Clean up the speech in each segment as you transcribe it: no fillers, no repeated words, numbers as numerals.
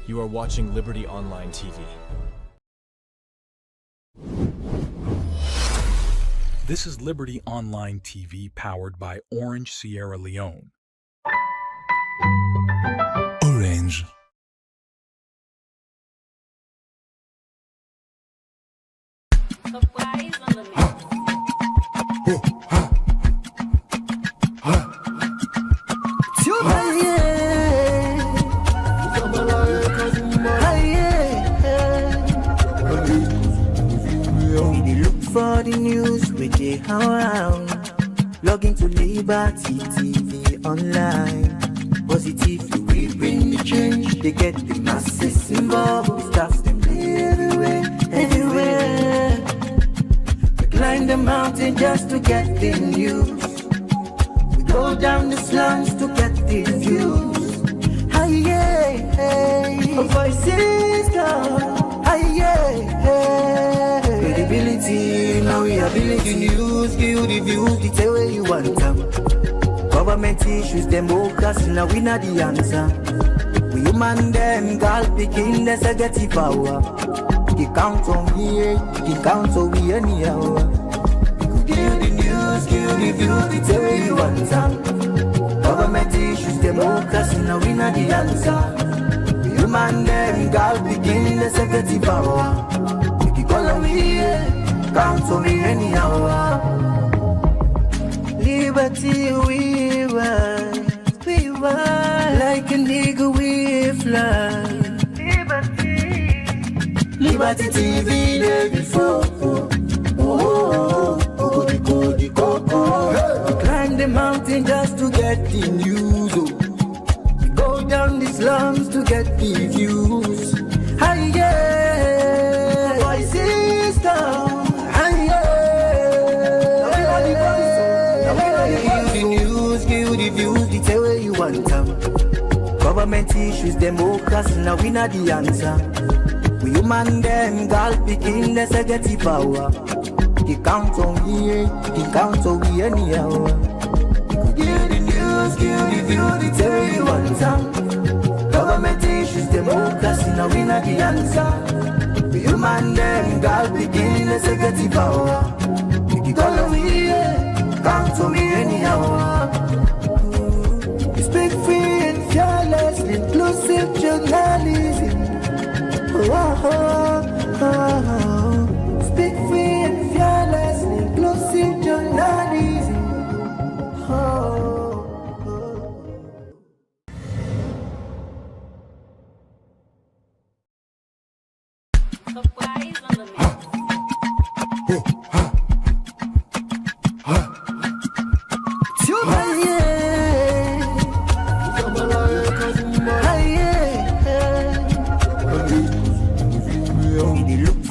You are watching Liberty Online TV. This is Liberty Online TV powered by Orange Sierra Leone. Orange. For the news we dey around, log into Liberty TV online. Positively we bring the change, they get the masses involved. Staffs them everywhere, everywhere. We climb the mountain just to get the news. We go down the slums to get the views. Hi yeah, hey, voices come. Hi yeah, hey. Credibility, now we ability news, give you the views, the tell where you want them. Government issues, them focus, now we not the answer. We human them, God picking, there's a get the power. He count on me, he count on me anyhow. Give you the news, give you the views, the tell where you want them. Government issues, them focus, now we not the answer. We human them, God picking, there's a get the power. Follow me, count on me anyhow. Liberty we ride, like an eagle we fly. Liberty TV there before. We climb the mountain just to get the news. We go down the slums to get the views. Hi yeah, voices come. Hi yeah, give the news, give the views, the tell where you want them. Government issues, them focus, now we not the answer. We human them, God picking, there's a get the power. He count on me, he count on me anyhow. Give the news, give the views, the tell where you want them. Government issues, them focus, now we not the answer. We human them, God begin, let's get the power. You call me, count on me anyhow. We speak free and fearless, inclusive journalism. Speak free and fearless, inclusive journalism.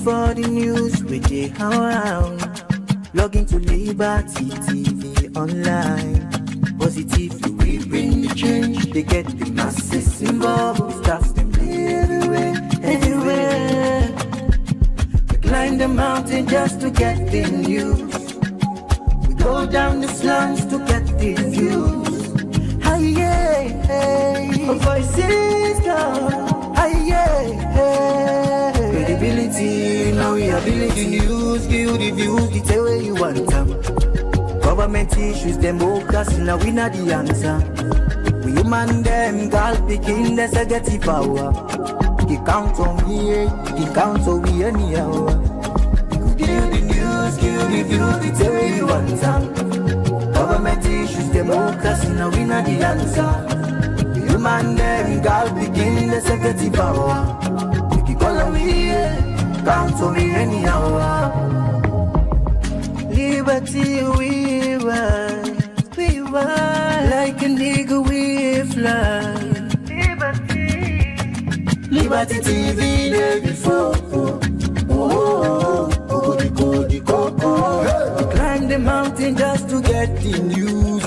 For the news we dey around, log into Liberty TV online. Positively we bring the change, they get the masses involved. Staffs them everywhere, everywhere. We climb the mountain just to get the news. We go down the slums to get the views. Hi yeah, hey, voices come. Hi yeah, hey. Credibility, now we ability news, give you the views, the tell where you want them. Government issues, them focus, now we not the answer. We human them, God picking, there's a get the power. He count on me, he count on me anyhow. Give you the news, give you the views, the tell where you want them. Government issues, them focus, now we not the answer. We human them, God picking, there's a get the power. Follow me, count on me anyhow. Liberty we ride, like an eagle we fly. Liberty TV there before. We climb the mountain just to get the news.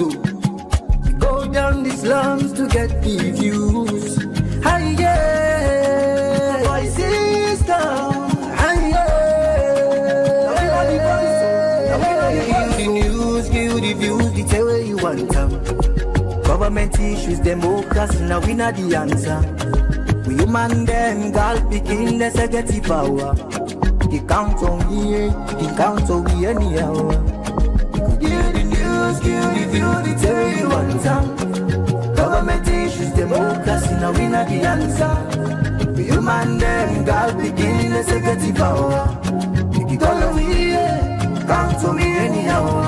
We go down the slums to get the views. Hi yeah, voices come. Hi yeah, give the news, give the views, the tell where you want them. Government issues, them focus, now we not the answer. We human them, girl picking the second power. He count on me, he count on me anyhow. He could hear the news, give the view, the tell you one time. Government issues, democracy, now we not the answer. We human them, girl picking the second power. He call on me, count on me anyhow.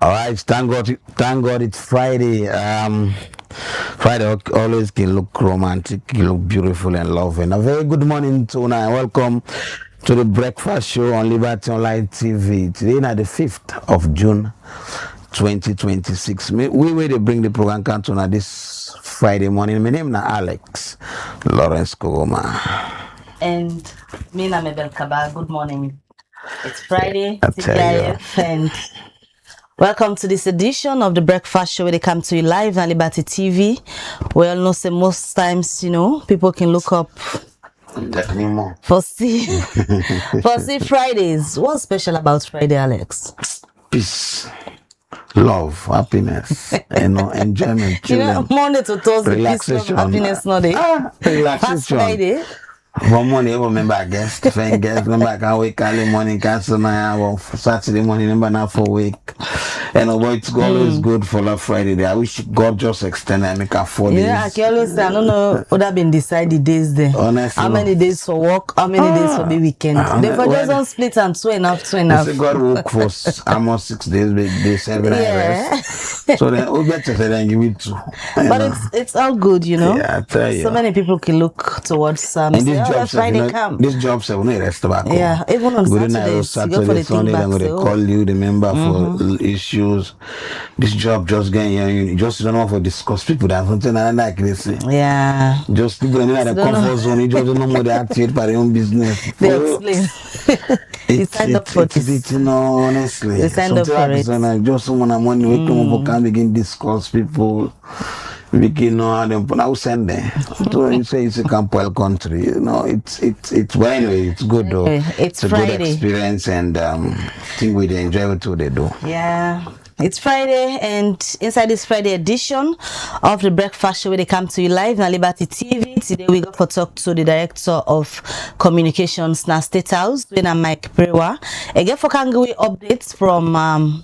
All right, thank God it's Friday. Friday always can look romantic, can look beautiful and loving. A very good morning to you and welcome to the breakfast show on Liberty Online TV. Today is the 5th of June 2026. We will bring the program to this Friday morning. My name is Alex Lawrence Kogoma. And me na Mabel Kaba. Good morning. It's Friday, I tell you. TGIF, and welcome to this edition of the breakfast show where they come to you live on Liberty TV. We all know say most times, people can look up for see Fridays. What's special about Friday, Alex? Peace, love, happiness, enjoyment, chilling, Monday to Thursday, peace, love, happiness, not day. relaxation. Past Friday. One morning, I remember guest, remember I can wake early morning, cancel my Saturday morning, remember now for week. And it's always good for last Friday day. I wish God just extend and make a 4 days. Yeah, I can always say, I don't know what have been decided days there. Honestly, how many days for work, how many days for the weekend. Therefore, just don't split and two enough. God work for almost 6 days, big day, 7 rest. So then we better say then give it to. But it's all good, Yeah, I tell you. So many people can look towards Friday come. This job say we no rest back. Yeah, even on Saturdays, you go for the Sunday, then they call you, the member for issues. This job just getting you just don't know for discuss people that something like this. Yeah. Just people in the comfort zone, you just don't know what they activate by their own business. They explain. You signed up for this. Honestly. You signed up for it. Just someone money we come up can begin discuss people. We can know how them now send them. So you say it's a Campbell country, it's well anyway, it's good though. It's a Friday. Good experience and I think we enjoy what they do. Yeah. It's Friday, and inside this Friday edition of the breakfast show where they come to you live on Liberty TV. Today we got to talk to the director of communications na State House, when I'm Mike Brewer. Again for Kangawi updates from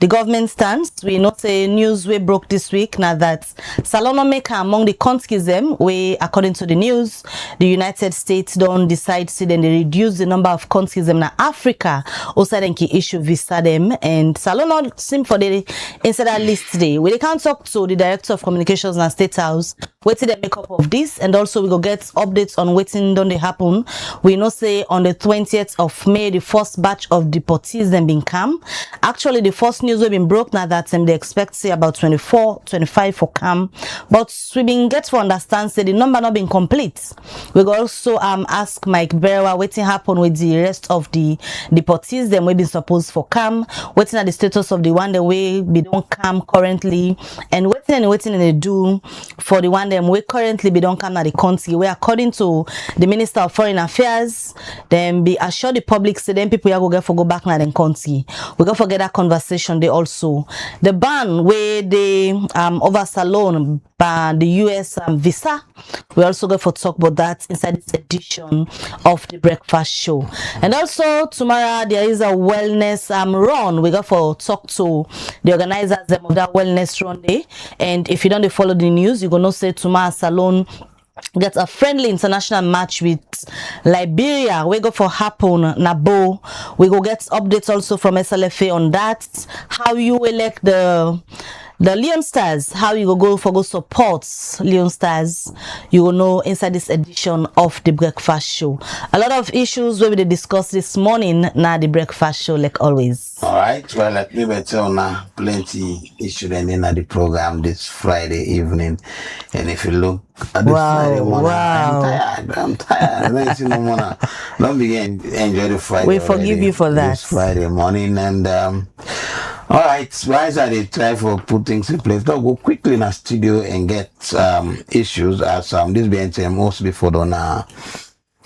the government stance. We know the news we broke this week now that Salono maker among the countries them we according to the news, the United States don't decide to then they reduce the number of countries them na Africa also then ki issue visa them, and Salono seem for the inside that list today. We can't talk to the director of communications na State House wetin the makeup of this, and also we go get updates on wetin don dey happen. We know say on the 20th of May the first batch of deportees them been come. Actually the first news we been broke now that they expect say about 24-25 for come, but we been get to understand say the number not been complete. We go also ask Mike Berewa wetin happen with the rest of the deportees them we been supposed for come, wetin are the status of the one the way we don't come currently, and wetin they do for the one them we currently be don't come at the country, where according to the Minister of Foreign Affairs, then be assured the public say them people go get for go back na the country. We go forget that conversation. They also the ban where they over Salone by the US visa. We also go for talk about that inside this edition of the breakfast show. And also tomorrow there is a wellness run. We go for talk to the organizers of that wellness run day. And if you don't follow the news, you gonna say tomorrow Salone get a friendly international match with Liberia. We go for happen Nabo. We go get updates also from SLFA on that. How you elect the Leone Stars, how you go support Leone Stars, you will know inside this edition of the breakfast show. A lot of issues we will discuss this morning now the breakfast show like always. All right, well, let me tell now plenty issue in the program this Friday evening, and if you look at this Friday morning, I'm tired. Don't begin enjoy the Friday. We forgive you for that. This Friday morning, and all right, rise at the try for put things in place. Don't go quickly in a studio and get issues as this BNTM most before on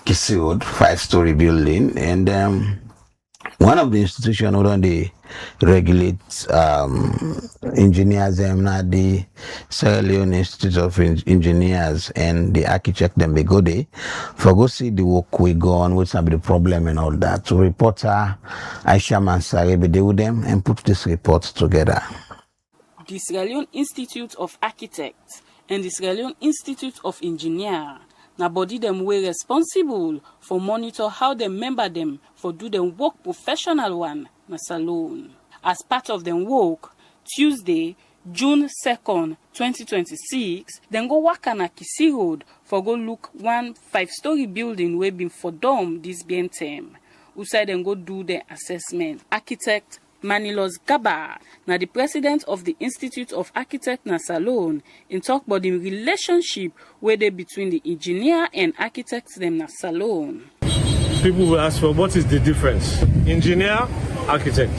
Kisi Road 5-story building, and one of the institutions who don't they regulate engineers not the Sierra Leone Institute of Engineers and the architect them they go there for go see the work we go on, what's the problem and all that. So reporter Aisha Mansare be there with them and put this report together. The Sierra Leone Institute of Architects and the Sierra Leone Institute of Engineers na body them way responsible for monitor how them member them for do them work professional one na Salone. As part of them work, Tuesday, June 2nd, 2026, then go work on a Kisi Road for go look one 5-story building we been for dom this BNTM. Usai then go do the assessment. Architect Manilos Gaba, now the president of the Institute of Architects na Salone, in talk about the relationship where they between the engineer and architects them na Salone. People will ask for what is the difference? Engineer, architect.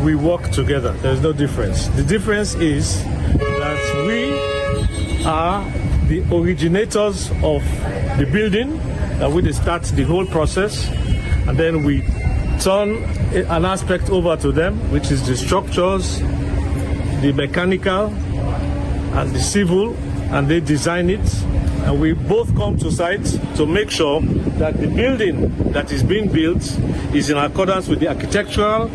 We work together. There's no difference. The difference is that we are the originators of the building, that we start the whole process, and then we turn an aspect over to them, which is the structures, the mechanical, and the civil, and they design it. And we both come to site to make sure that the building that is being built is in accordance with the architectural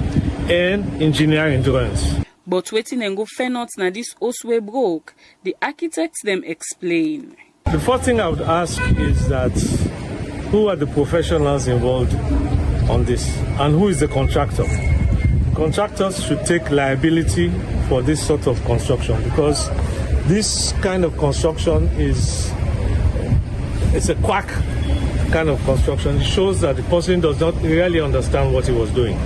and engineering drawings. But waiting and go fair not na this oswe broke, the architects them explain. The first thing I would ask is that who are the professionals involved on this and who is the contractor? Contractors should take liability for this sort of construction because this kind of construction it's a quack kind of construction. It shows that the person does not really understand what he was doing.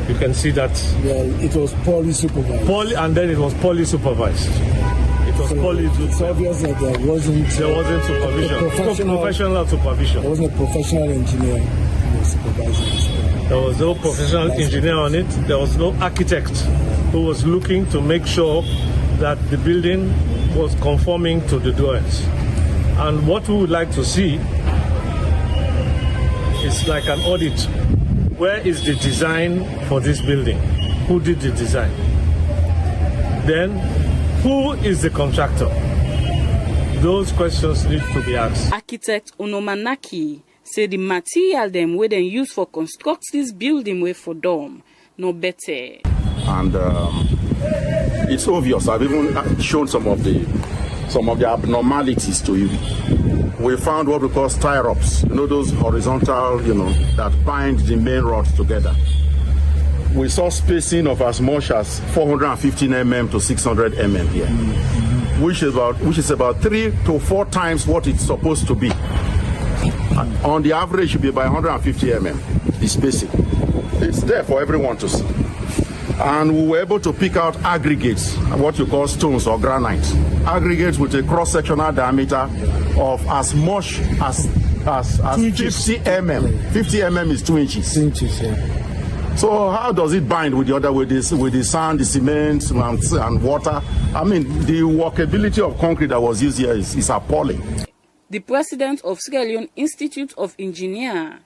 You can see that. Well, it was poorly supervised. And then it was poorly supervised. It's obvious that there wasn't supervision. Professional supervision. There wasn't a professional engineer who was supervising this. There was no professional engineer on it. There was no architect who was looking to make sure that the building was conforming to the drawings. And what we would like to see is like an audit. Where is the design for this building? Who did the design? Then, who is the contractor? Those questions need to be asked. Architect Onomanaki say the material them where they use for construct this building way for dome no better. And it's obvious. I've even shown some of the abnormalities to you. We found what we call stirrups, those horizontal, that bind the main rods together. We saw spacing of as much as 415 mm to 600 mm here. which is about 3 to 4 times what it's supposed to be. On the average, it should be by 150 mm. The spacing. It's there for everyone to see. And we were able to pick out aggregates, what you call stones or granite. Aggregates with a cross-sectional diameter of as much as 50 mm. 50 mm is 2 inches. 2 inches, yeah. So how does it bind with the other, with the sand, the cement, and water? I mean, the workability of concrete that was used here is appalling. The president of Sierra Leone Institute of Engineer,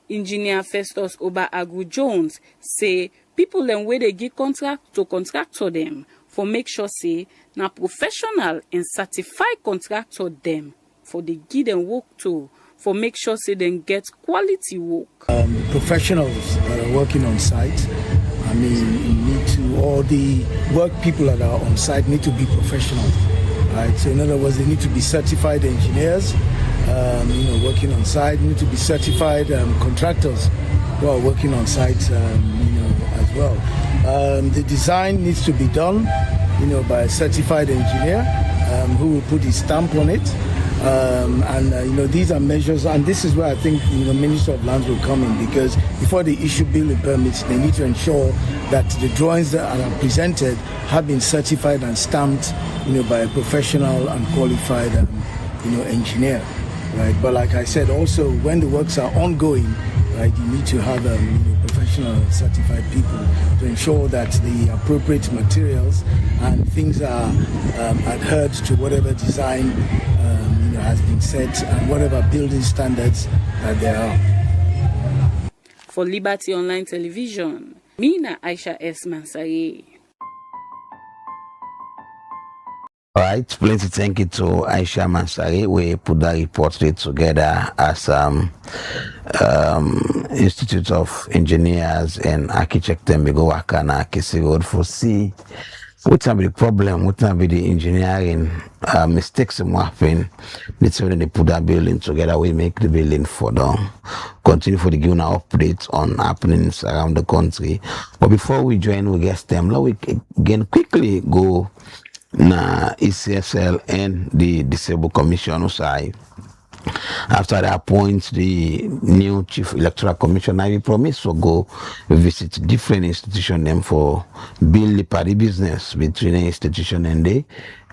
Engineer Festus Oba Agu Jones, say people them where they give contract to contractor them for make sure say na professional and certified contractor them for the give them work to for make sure say they get quality work. Professionals that are working on site. I mean, you need to, all the work people that are on site need to be professional. Right? So in other words, they need to be certified engineers, working on site. Need to be certified contractors who are working on site, as well. The design needs to be done, by a certified engineer who will put his stamp on it. These are measures, and this is where I think Minister of Lands will come in, because before they issue building permits, they need to ensure that the drawings that are presented have been certified and stamped, by a professional and qualified, engineer, right? But like I said, also when the works are ongoing, right, you need to have professional certified people to ensure that the appropriate materials and things are adhered to whatever design has been set and whatever building standards that there are. For Liberty Online Television, Mina Aisha S. Mansari. All right, plenty thank you to Aisha Mansari. We put that report together as Institute of Engineers and Architects and we go work on Kisi Road for see what be the problem, what be the engineering mistakes happen. Let's say when they put that building together, we make the building for them. Continue for the given updates on happenings around the country. But before we join, we get them. Now we can quickly go na ECSL and the Disabled Commission side. After they appoint the new Chief Electoral Commissioner, we promise to go visit different institutions them for build the party business between the institution and the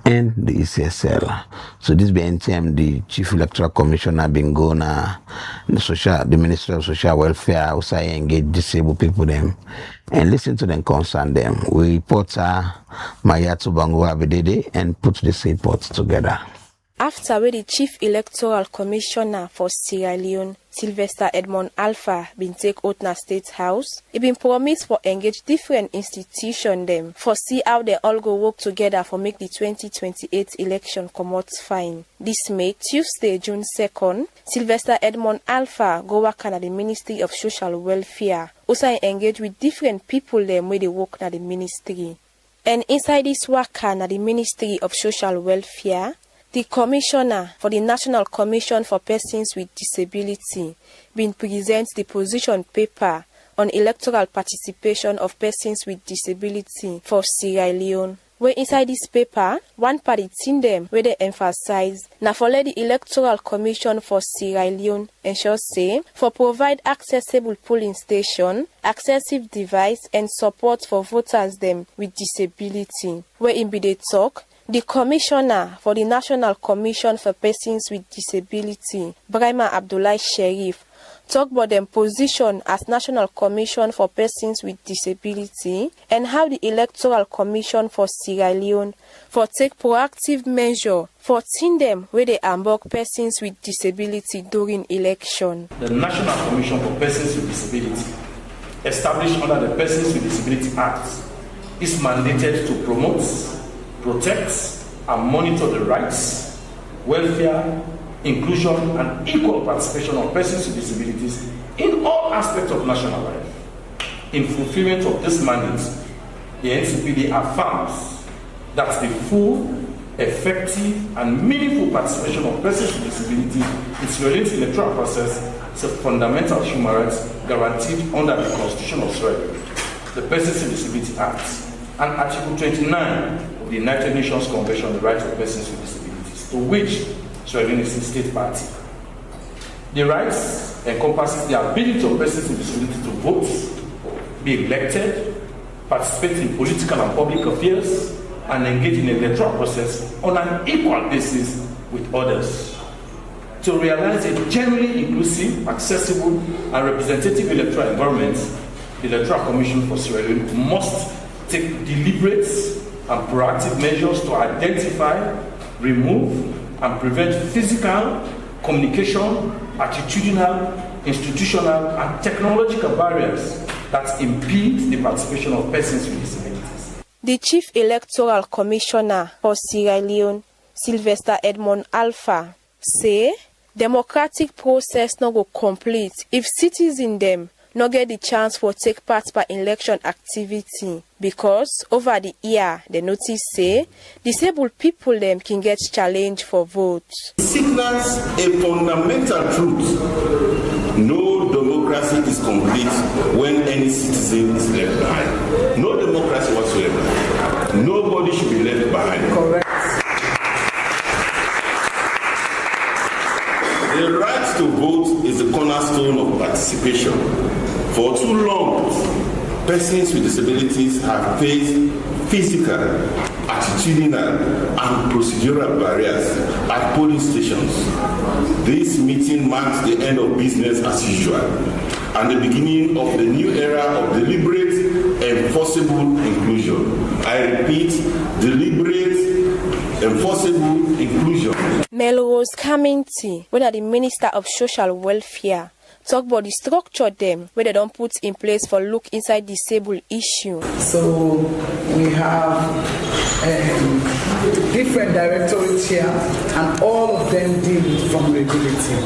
ECSL. So this be NTM, the Chief Electoral Commissioner been going the Ministry of Social Welfare also engage disabled people them and listen to them, concern them. We report Mayatu Bango Abedede and put this report together. After the Chief Electoral Commissioner for Sierra Leone, Sylvester Edmond Alpha, been take out na State House, he been promised for engage different institutions them for see how they all go work together for make the 2028 election come out fine. This May, Tuesday, June 2nd, Sylvester Edmond Alpha go work at the Ministry of Social Welfare. Also engage with different people them where they work at the ministry. And inside this work at the Ministry of Social Welfare, the Commissioner for the National Commission for Persons with Disability been presents the position paper on electoral participation of persons with disability for Sierra Leone. Where inside this paper, one part it's in them where they emphasize na for let the Electoral Commission for Sierra Leone ensure say for provide accessible polling station, accessible device and support for voters them with disability. Where in be they talk, the Commissioner for the National Commission for Persons with Disability, Brahma Abdullah Sherif, talk about them position as National Commission for Persons with Disability and how the Electoral Commission for Sierra Leone for take proactive measure for team them where they embark persons with disability during election. The National Commission for Persons with Disability, established under the Persons with Disability Act, is mandated to promote, protect and monitor the rights, welfare, inclusion and equal participation of persons with disabilities in all aspects of national life. In fulfillment of this mandate, the NCPD affirms that the full, effective and meaningful participation of persons with disability in the related electoral process is a fundamental human right guaranteed under the Constitution of Sierra Leone, the Persons with Disability Act, and Article 29 the United Nations Convention on the Rights of Persons with Disabilities, to which Sierra Leone is a state party. The rights encompasses the ability of persons with disability to vote, be elected, participate in political and public affairs, and engage in the electoral process on an equal basis with others. To realize a genuinely inclusive, accessible, and representative electoral environment, the Electoral Commission for Sierra Leone must take deliberate and proactive measures to identify, remove, and prevent physical, communication, attitudinal, institutional, and technological barriers that impede the participation of persons with disabilities. The Chief Electoral Commissioner for Sierra Leone, Sylvester Edmond Alpha, say democratic process no go complete if citizens them no get the chance for take part by election activity, because over the year they notice say disabled people them can get challenged for votes. It signals a fundamental truth. No democracy is complete when any citizen is left behind. No democracy whatsoever. Nobody should be left behind. Correct. The right to vote is the cornerstone of participation. For too long, persons with disabilities have faced physical, attitudinal, and procedural barriers at polling stations. This meeting marks the end of business as usual and the beginning of the new era of deliberate, enforceable inclusion. I repeat, deliberate, enforceable inclusion. Melrose Kaminti, whether the Minister of Social Welfare, talk about the structure them where they don't put in place for look inside disabled issue. So we have different directorates here, and all of them deal with vulnerability.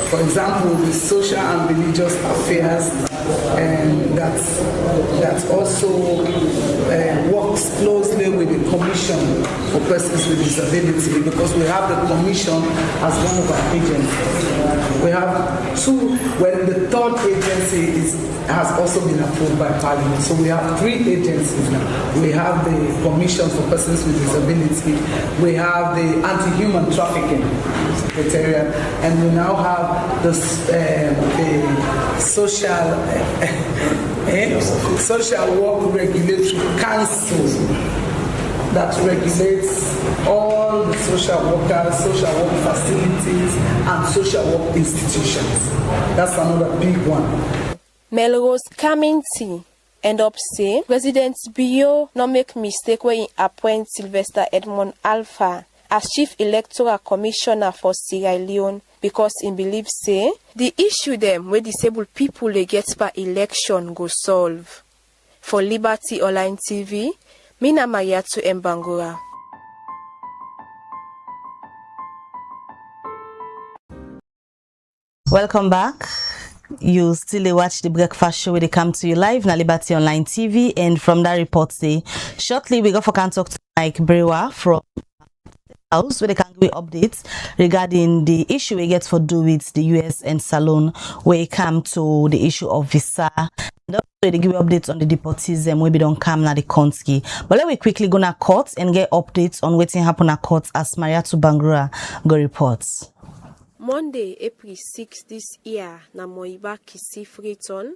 For example, the social and religious affairs, that also works closely with the Commission for Persons with Disability, because we have the Commission as one of our agencies. We have two, when the third agency has also been approved by Parliament. So we have three agencies now. We have the Commission for Persons with Disability, we have the Anti-Human Trafficking Secretariat, and we now have the Social Work Regulatory Council that regulates all the social workers, social work facilities, and social work institutions. That's another big one. Melrose Kaminti end up saying President Bio no make mistake when he appoint Sylvester Edmond Alpha as Chief Electoral Commissioner for Sierra Leone, because he believes say the issue them where disabled people they get by election go solve. For Liberty Online TV, Mina Mariatu Mbangura. Welcome back. You still watch the breakfast show where they come to you live na Liberty Online TV, and from that report say shortly we go for can talk to Mike Brewer from House where they can give updates regarding the issue we get for do with the US and Salon where it come to the issue of visa, and also they give updates on the deportism where we don't come na the country. But let we quickly go na court and get updates on what's happen at court as Mariatu Bangura go reports. Monday, April 6 this year, na Moiba Kisi Freeton,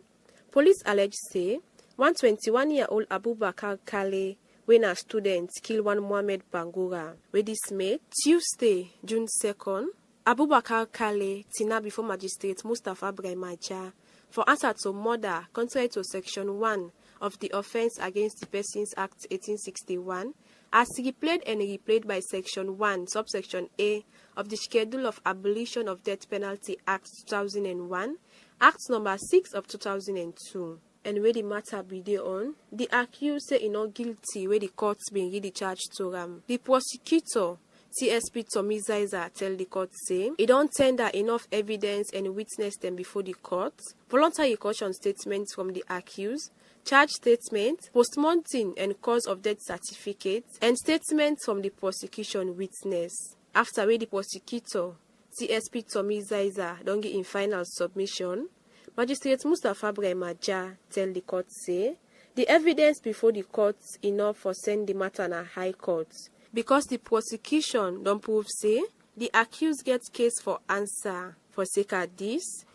police allege say 121-year-old Abubakar Kale, when a student killed one Mohamed Bangura, where this made Tuesday, June 2nd, Abubakar Kale, Tina before Magistrate Mustafa Braimaja, for answer to murder contrary to Section 1 of the Offence Against the Persons Act 1861, as replayed and replayed by Section 1, subsection A of the Schedule of Abolition of Death Penalty Act 2001, Act number 6 of 2002. And where the matter be there on, the accused say he not guilty where the court's been really charged to The prosecutor, CSP Tommy Zaiza, tell the court say he don't tender enough evidence and witness them before the court, voluntary caution statements from the accused, charge statement, postmortem and cause of death certificate, and statements from the prosecution witness. After where the prosecutor, CSP Tommy Zaiza, don't get in final submission, Magistrate Mustafa Braimaja tell the court say The evidence before the court enough for send the matter na high court because the prosecution don prove say the accused get case for answer. For sake of this,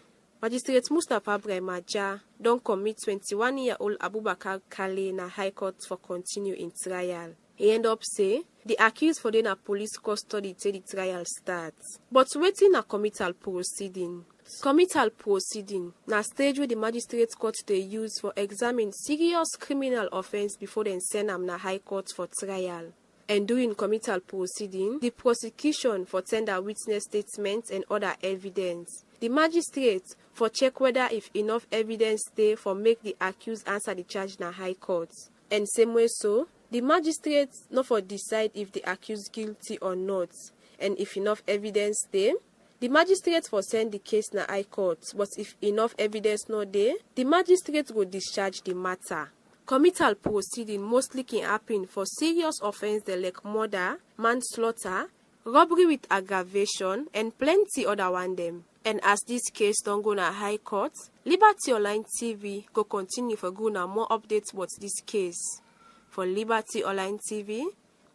Magistrate Mustapha Bremaja don commit 21-year-old Abubakar Kale na high court for continue in trial. He end up say the accused for na police custody till the trial starts. But waiting na committal proceeding. Committal proceeding na stage where the magistrate court they use for examine serious criminal offense before then send am na high court for trial. And during committal proceeding, the prosecution for tender witness statements and other evidence. The magistrate for check whether if enough evidence there for make the accused answer the charge na high court. And same way so, the magistrate not for decide if the accused guilty or not. And if enough evidence there, the magistrate for send the case na high court. But if enough evidence not there, the magistrate will discharge the matter. Committal proceeding mostly can happen for serious offense like murder, manslaughter, robbery with aggravation, and plenty other one them. And as this case don't go na high court, Liberty Online TV go continue for go na more updates about this case. For Liberty Online TV,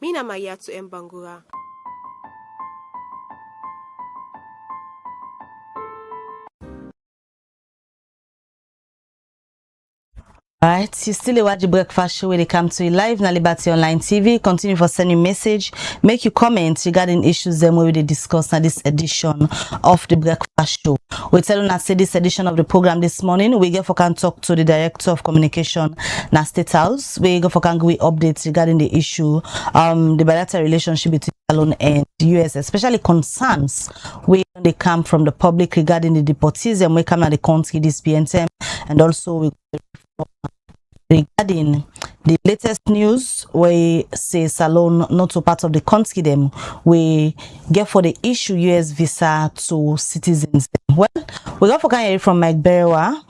Mina Mayatu Mbangura. Alright, you still watch the breakfast show where they come to you live na Liberty Online TV. Continue for sending message, make your comments regarding issues them where we discuss in this edition of the breakfast show. We tell you say this edition of the program this morning, we get for can talk to the director of communication na State House. We go for can give updates regarding the issue, the bilateral relationship between Leone and the US, especially concerns where they come from the public regarding the deportees we come at the country this BNTM, and also we regarding the latest news we say Salone not to part of the country them we get for the issue US visa to citizens. Well, we got for can hear from Mike Berewa,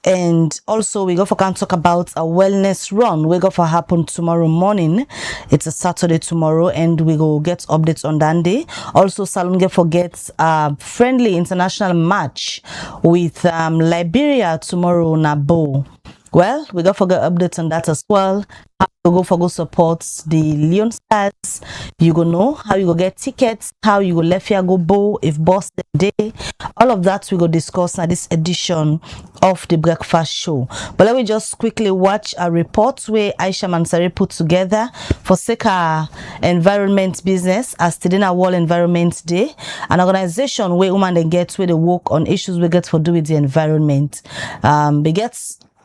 and also we got for can talk about a wellness run we got for happen tomorrow morning. It's a Saturday tomorrow, and we go get updates on that day. Also Salone get forget a friendly international match with Liberia tomorrow na Bo. Well, we got forget updates on that as well. How you go for go support the Leone Stars. You go know how you go get tickets, how you go left here go bow if boss the day. All of that we go discuss at this edition of the breakfast show. But let me just quickly watch a report where Aisha Mansari put together for Seka Environment Business as today na World Environment Day, an organization where women they get where they work on issues we get for do with the environment. They get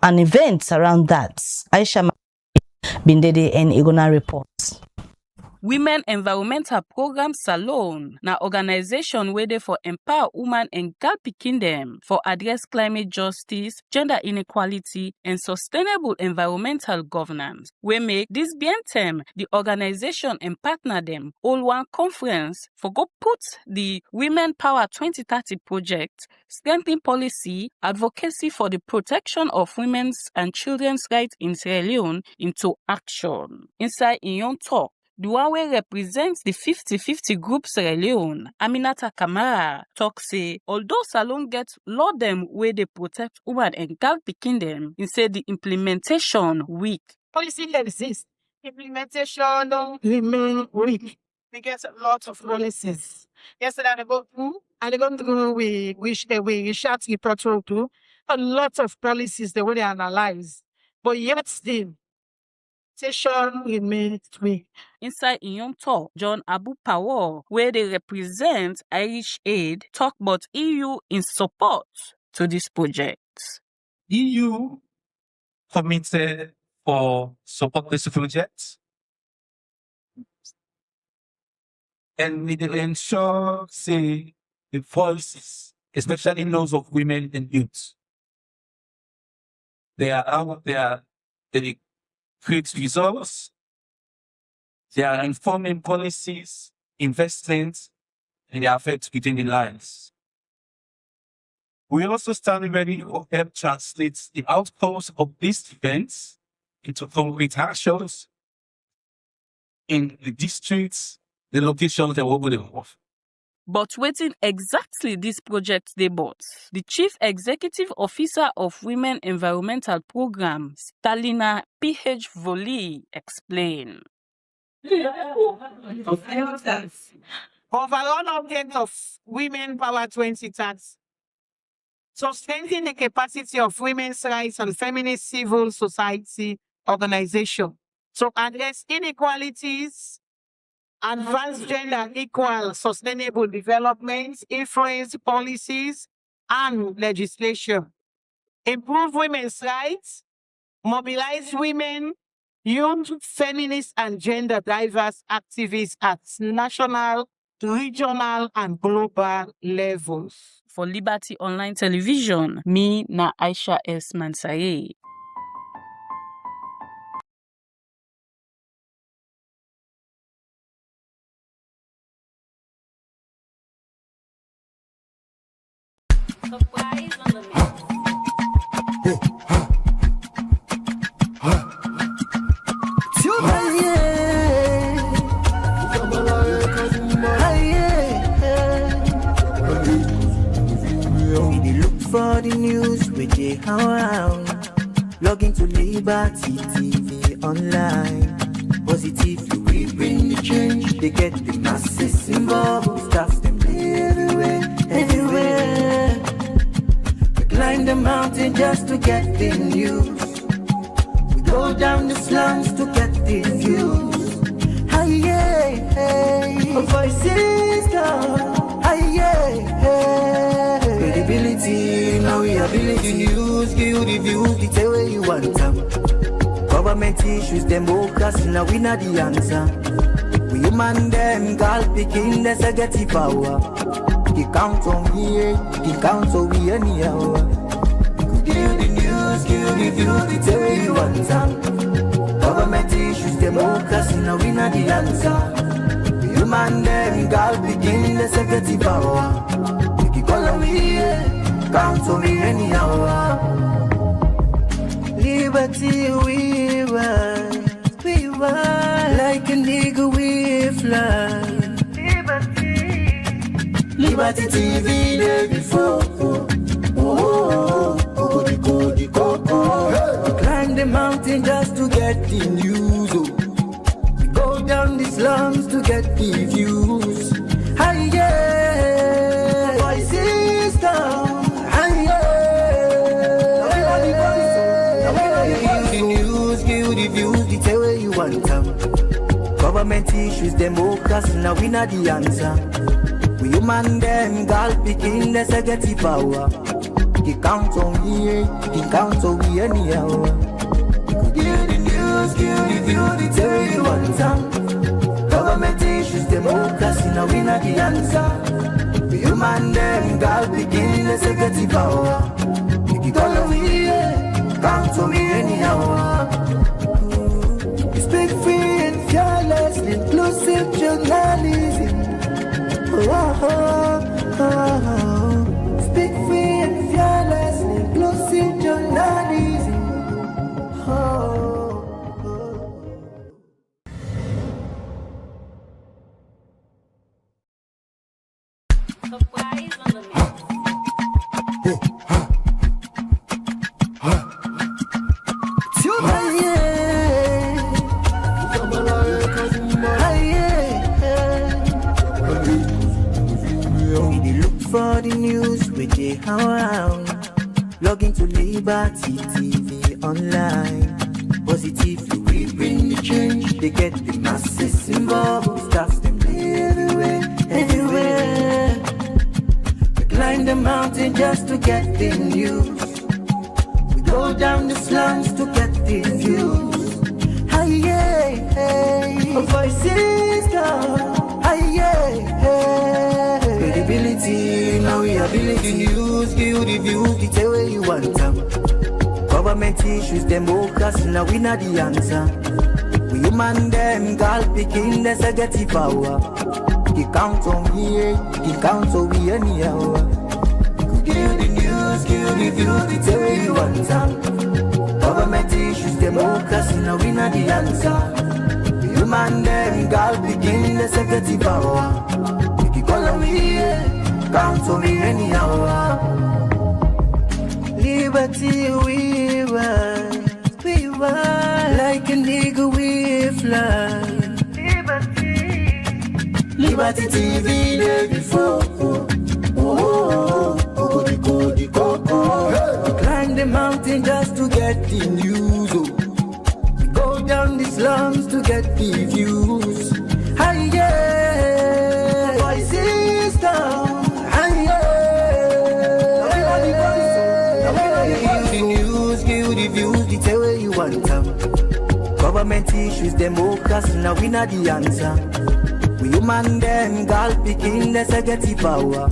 an event around that. Aisha Bindede and Igona reports. Women Environmental Program Salone na organization where they for empower women and girl pikin them for address climate justice, gender inequality, and sustainable environmental governance. We make this BNTM the organization and partner them all one conference for go put the Women Power 2030 project, strengthening policy, advocacy for the protection of women's and children's rights in Sierra Leone into action. Inside in your talk, the one where represents the 50-50 group Sierra Leone, Aminata Kamara, talk say, although Salone gets law them where they protect women and girl pikin them, he said the implementation weak. Policy exists. Implementation don't remain weak. We get a lot of policies. Yesterday I go through, and they go through we shot the patrol too. A lot of policies the way they analyze. But yet still, session remains weak. Inside Inyom talk, John Abu Power, where they represent Irish Aid, talk about EU in support to this project. EU committed for support this project, and we will ensure, say, the voices, especially those of women and youth. They are out there, they create results, they are informing policies, investments, and they affect within the lives. We also stand ready to help translate the outcomes of these events into concrete actions in the districts, the locations that we're going to have. But wetin exactly this project dey bout? The Chief Executive Officer of Women Environmental Program, Stalina P.H. Voli, explain. Overall object of Women Power 2030. So strengthening the capacity of women's rights and feminist civil society organization to address inequalities, advance gender equal sustainable development, influence policies and legislation, improve women's rights, mobilize women, youth, feminist and gender diverse activists at national, regional and global levels. For Liberty Online Television, me na Aisha S. Mansaye. For the news we dey around, log into Liberty TV online. Positively we bring the change. They get the masses involved. Staff them everywhere, everywhere. We climb the mountain just to get the news. We go down the slums to get the views. Hi yeah, hey, voices come. Hi yeah, hey. Credibility, now we ability news, give you the views, the tell where you want them. Government issues, them focus, now we not the answer. We human them, girl picking, that's a get the power. He count on me, he count on me anyhow. Give you the news, give you the views, the tell where you want them. Government issues, them focus, now we not the answer. We human them, girl picking, that's a get the power. Call on me, count on me anyhow. Liberty we ride, like a nigga we fly. Liberty TV day before. We climb the mountain just to get the news. We go down the slums to get the views. Hi yeah. Government issues, them focus, now we not the answer. We human them, girl picking, that's a get the power. He count on me, he count on me anyhow. Give you the news, give you the views, the tell where you want them. Government issues, them focus, now we not the answer. We human them, girl picking, that's a get the power. He call on me, count on me anyhow. Speak free and fearless, inclusive journalism. Speak free and fearless, inclusive journalism. For the news we dey around, log into Liberty TV online. Positively we bring the change. They get the masses involved. Staff them everywhere, everywhere. We climb the mountain just to get the news. We go down the slums to get the views. Hi yeah, hey, voices come. Hi yeah, hey. Credibility, now we ability news, give you the views, the tell where you want them. Government issues, them focus, now we not the answer. We human them, girl picking, that's a get the power. He count on me, he count on me anyhow. Give you the news, give you the views, the tell where you want them. Government issues, them focus, now we not the answer. We human them, girl picking, that's a get the power. Call on me, Count on me anyhow. Liberty we ride, like a nigga we fly. Liberty TV day before. Climb the mountain just to get the news. Go down the slums to get the views. Hi yeah, voices down. Hi yeah, the news, give the views, the tell where you want them. Government issues, democracy, now we not the answer. We human them, girl picking, let's get the power.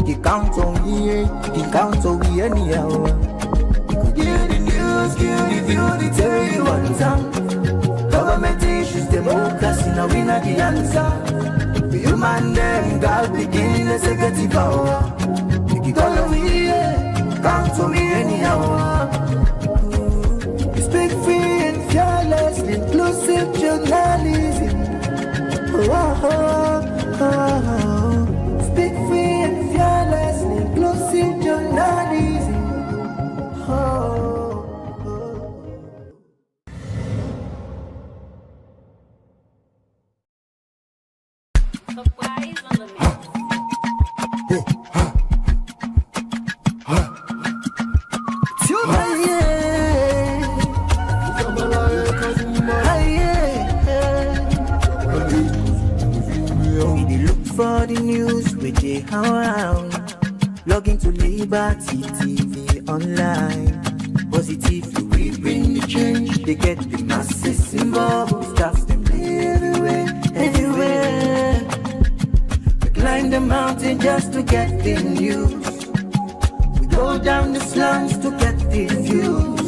You count on me, you count on me anyhow. Give the news, give the view, the tell where you want them. Government issues, democracy, now we not the answer. We human them, girl picking, let's get the power. You count on me, count on me anyhow. Speak free and fearless, inclusive journalism. Speak free and fearless, inclusive journalism. For the news with the around, log into Liberty TV online. Positively we bring the change. They get the masses involved. Stuff them everywhere, everywhere. We climb the mountain just to get the news. We go down the slums to get the views.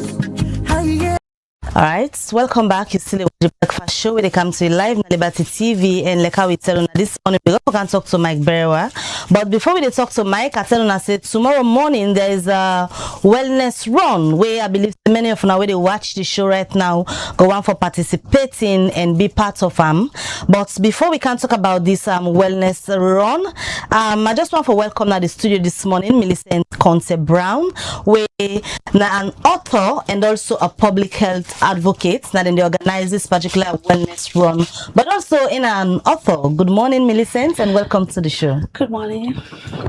All right, welcome back. You still the breakfast show where they come to you live on Liberty TV, and like how we tell you this morning we can talk to Mike Berewa. But before we talk to Mike, I tell you I said tomorrow morning there is a wellness run where I believe many of you now where they watch the show right now go on for participating and be part of them. But before we can talk about this wellness run, I just want to welcome now the studio this morning Millicent Conte Brown, where an author and also a public health advocate that they organize this particular wellness run, but also in an author. Good morning, Millicent, and welcome to the show. Good morning.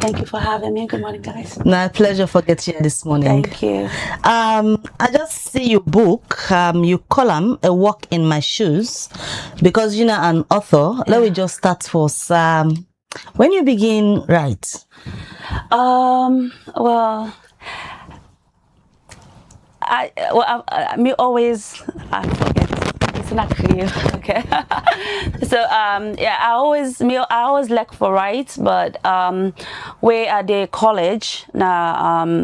Thank you for having me. Good morning, guys. My pleasure for getting here this morning. Thank you. I just see your book, you column A Walk in My Shoes, because you're an author. Yeah. Let me just start first. When you begin write? Well, I forget. It's not clear. Okay. So yeah, I always like for write, but we at the college now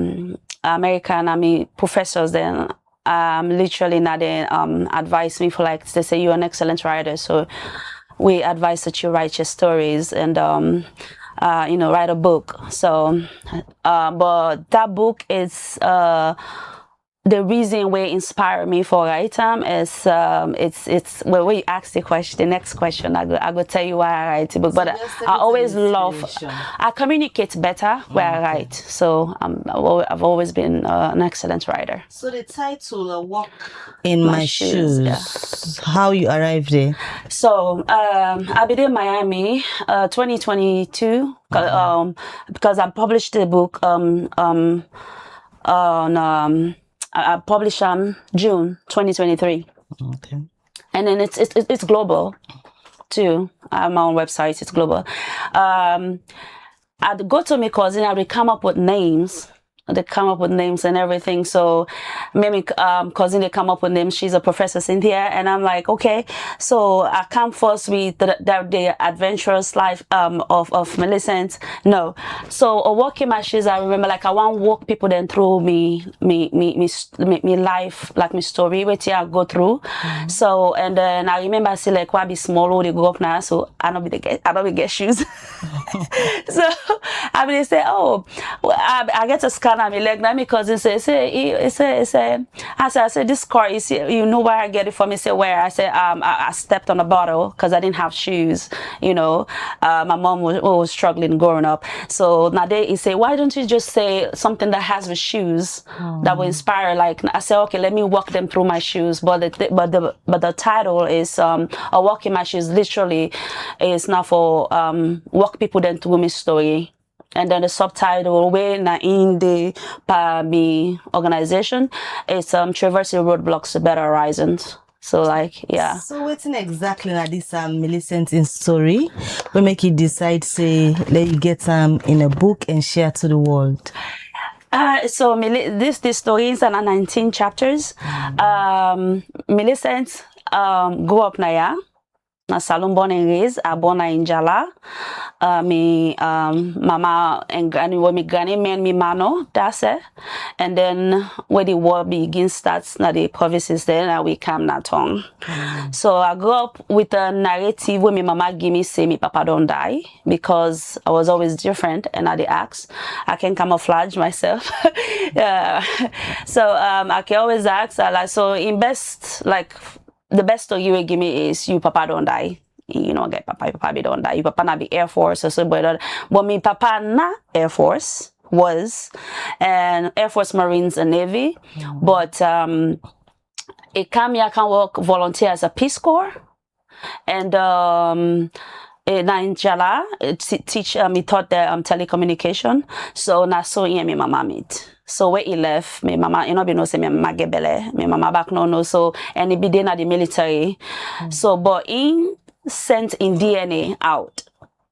American professors then literally now they advise me for like they say you're an excellent writer, so we advise that you write your stories and write a book. So but that book is the reason why inspire me for writing is it's when we ask the next question I go tell you why I write the book. But I always love I communicate better where I write. So I've always been an excellent writer. So the title A Walk in My Shoes, yeah. How you arrived there? So I've been in Miami 2022 because I published the book on I published June 2023. Okay. And then it's global too. My own website, it's global. I'd go to my cousin, I would come up with names. They come up with names and everything. So maybe cousin, they come up with names. She's a professor, Cynthia, and I'm like, okay. So I come first with the adventurous life of Millicent. No. So a walk in my shoes, I remember like I want to walk people then through me life, like my story, which I go through. Mm-hmm. So and then I remember I see like why be small they go up now. So I don't get shoes. So I mean they say, oh, I get a scan on my leg now because I said this car is, you know where I get it from? He said, where? I said, I stepped on a bottle because I didn't have shoes, you know. My mom was struggling growing up. So now he said, why don't you just say something that has with shoes that will inspire? Like, I said, okay, let me walk them through my shoes. But the title is I walk in my shoes. Literally, is now for walk people then through my story. And then the subtitle, way na in the me organization, is traversing roadblocks to better horizons. So like, yeah. So what's exactly like this Millicent in story we make you decide say let you get in a book and share to the world? So this story is 19 chapters. Millicent grew up na Salon born and raised. I born in Jala. Me mama and granny were me granny me and me mano, that's it. And then when the war begins starts na the provinces there and we come na tongue. So I grew up with a narrative where my mama give me say me papa don't die because I was always different and I the ask. I can camouflage myself. Yeah. So I can always ask like so in best like the best story you will give me is you papa don't die. You know, get papa be don't die. You papa na be Air Force or so but me papa na Air Force was and Air Force Marines and Navy. But it came here can work volunteer as a Peace Corps and in Jala teach me taught the telecommunication. So na so me mama meet. So when he left, my mama, you know, be no say my mama get belle, my mama back no. So and he be then at the military. So but he sent in DNA out.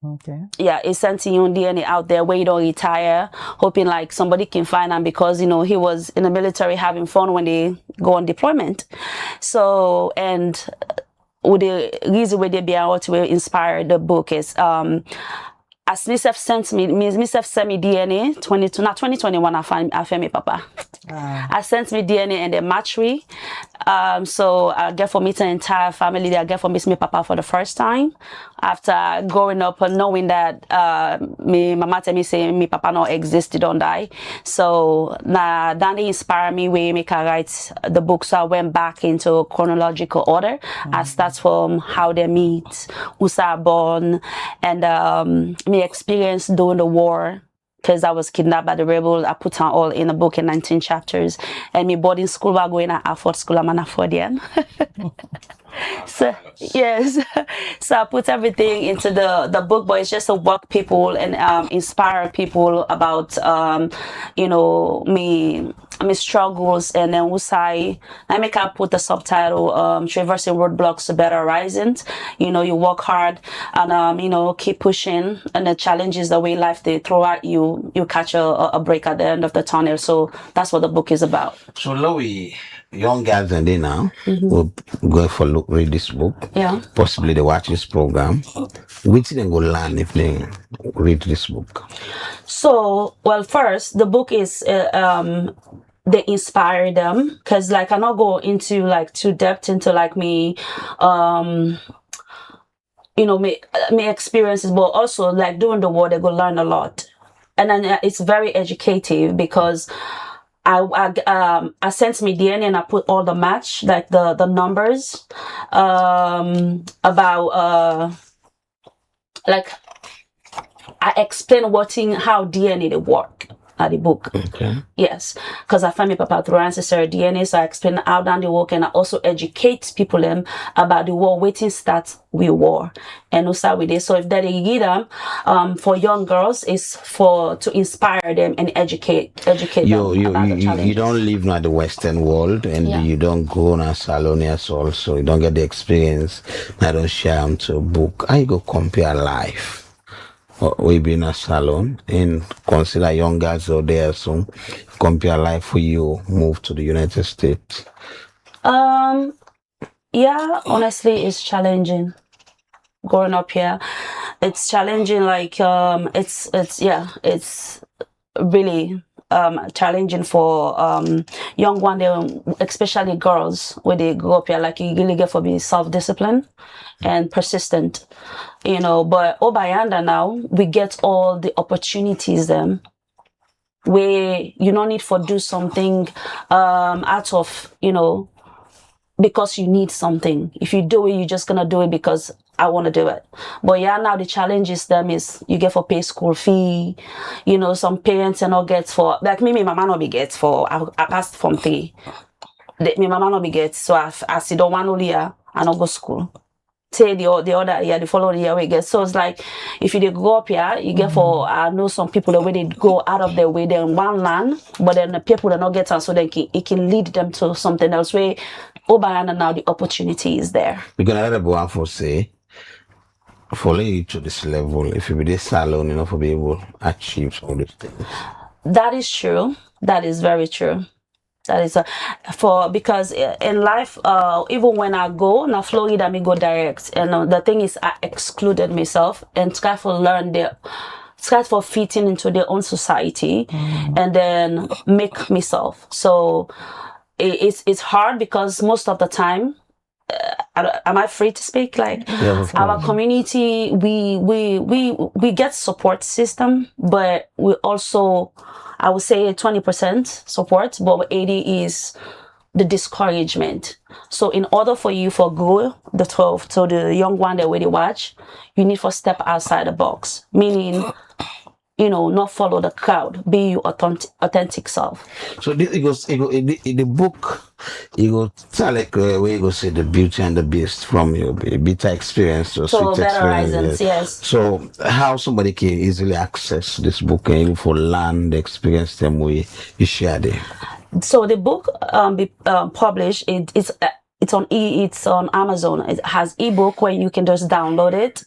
Okay. Yeah, he sent in DNA out there where he don't retire, hoping like somebody can find him because you know he was in the military having fun when they go on deployment. So and with the reason where they be able to inspire the book is as myself sent me DNA 2021 I found me papa. I sent me DNA and the matchery. So I get for meet an entire family. I get for meet me papa for the first time after growing up and knowing that me mama tell me say me papa no exist, don't die. So now that inspired me we make I write the book. So I went back into chronological order. I start from how they meet, who's born, and me experience during the war. Because I was kidnapped by the rebels, I put on all in a book in 19 chapters. And me boarding school, I going to Afford School, I'm an Affordian. So, yes. So I put everything into the book, but it's just to walk people and inspire people about, you know, me struggles. And then I make I put the subtitle, Traversing Roadblocks to Better Horizons. You know, you work hard and, you know, keep pushing. And the challenges the way life they throw at you, you catch a break at the end of the tunnel. So that's what the book is about. So Louis, young guys and they now will go for read this book. Yeah. Possibly they watch this program. Which they go learn if they read this book? So, well, first the book is they inspire them because like I not go into like too depth into like me you know me experiences, but also like during the war they go learn a lot, and then it's very educative because I sent me DNA and I put all the match like the numbers about like I explain how DNA they work at the book. Okay. Yes, because I find my papa through ancestry DNA, so I explain how down the work and I also educate people them about the war waiting starts with war and also with this. So if that they give them for young girls is to inspire them and educate them about the challenges. You don't live in the Western world and you don't go on Salonias also, you don't get the experience. I don't share them to a book. I go compare life. We be in a salon and consider young guys out there, so compare life with you move to the United States. Yeah, honestly it's challenging growing up here. It's challenging, like it's really challenging for young one, especially girls when they grow up here. Like you really get to be self-disciplined and persistent, you know. But Obayanda now we get all the opportunities where you don't need for do something out of, because you need something. If you do it, you're just gonna do it because I want to do it. But yeah, now the challenge is you get for pay school fee. Some parents not get for, like me, my mama not be get for, I passed from 3. My mama not be get, so I sit on 1 year, I not go school. Say the other year, the following year we get. So it's like, if you go up here, you get for, I know some people, the way they go out of their way, they're in one land, but then the people that not get on, so it can lead them to something else where, and now the opportunity is there. We're going to let everyone for say, following you to this level, if you be this salon, for be able to achieve all these things. That is true. That is very true. That is because in life, even when I go now Florida, me go direct, and the thing is I excluded myself and try to learn try for fitting into their own society, and then make myself. So it's hard because most of the time, am I free to speak? Like our community, we get support system, but we also, I would say 20% support, but 80 is the discouragement. So in order for you for grow the 12 to the young one that really watch, you need to step outside the box, meaning not follow the crowd, be your authentic self. So this in the book, you go tell like where you go say the beauty and the beast from your bitter experience to sweet experience. Yes. So how somebody can easily access this book and even for learn the experience them way you share there. So the book be published. It's on Amazon. It has ebook where you can just download it,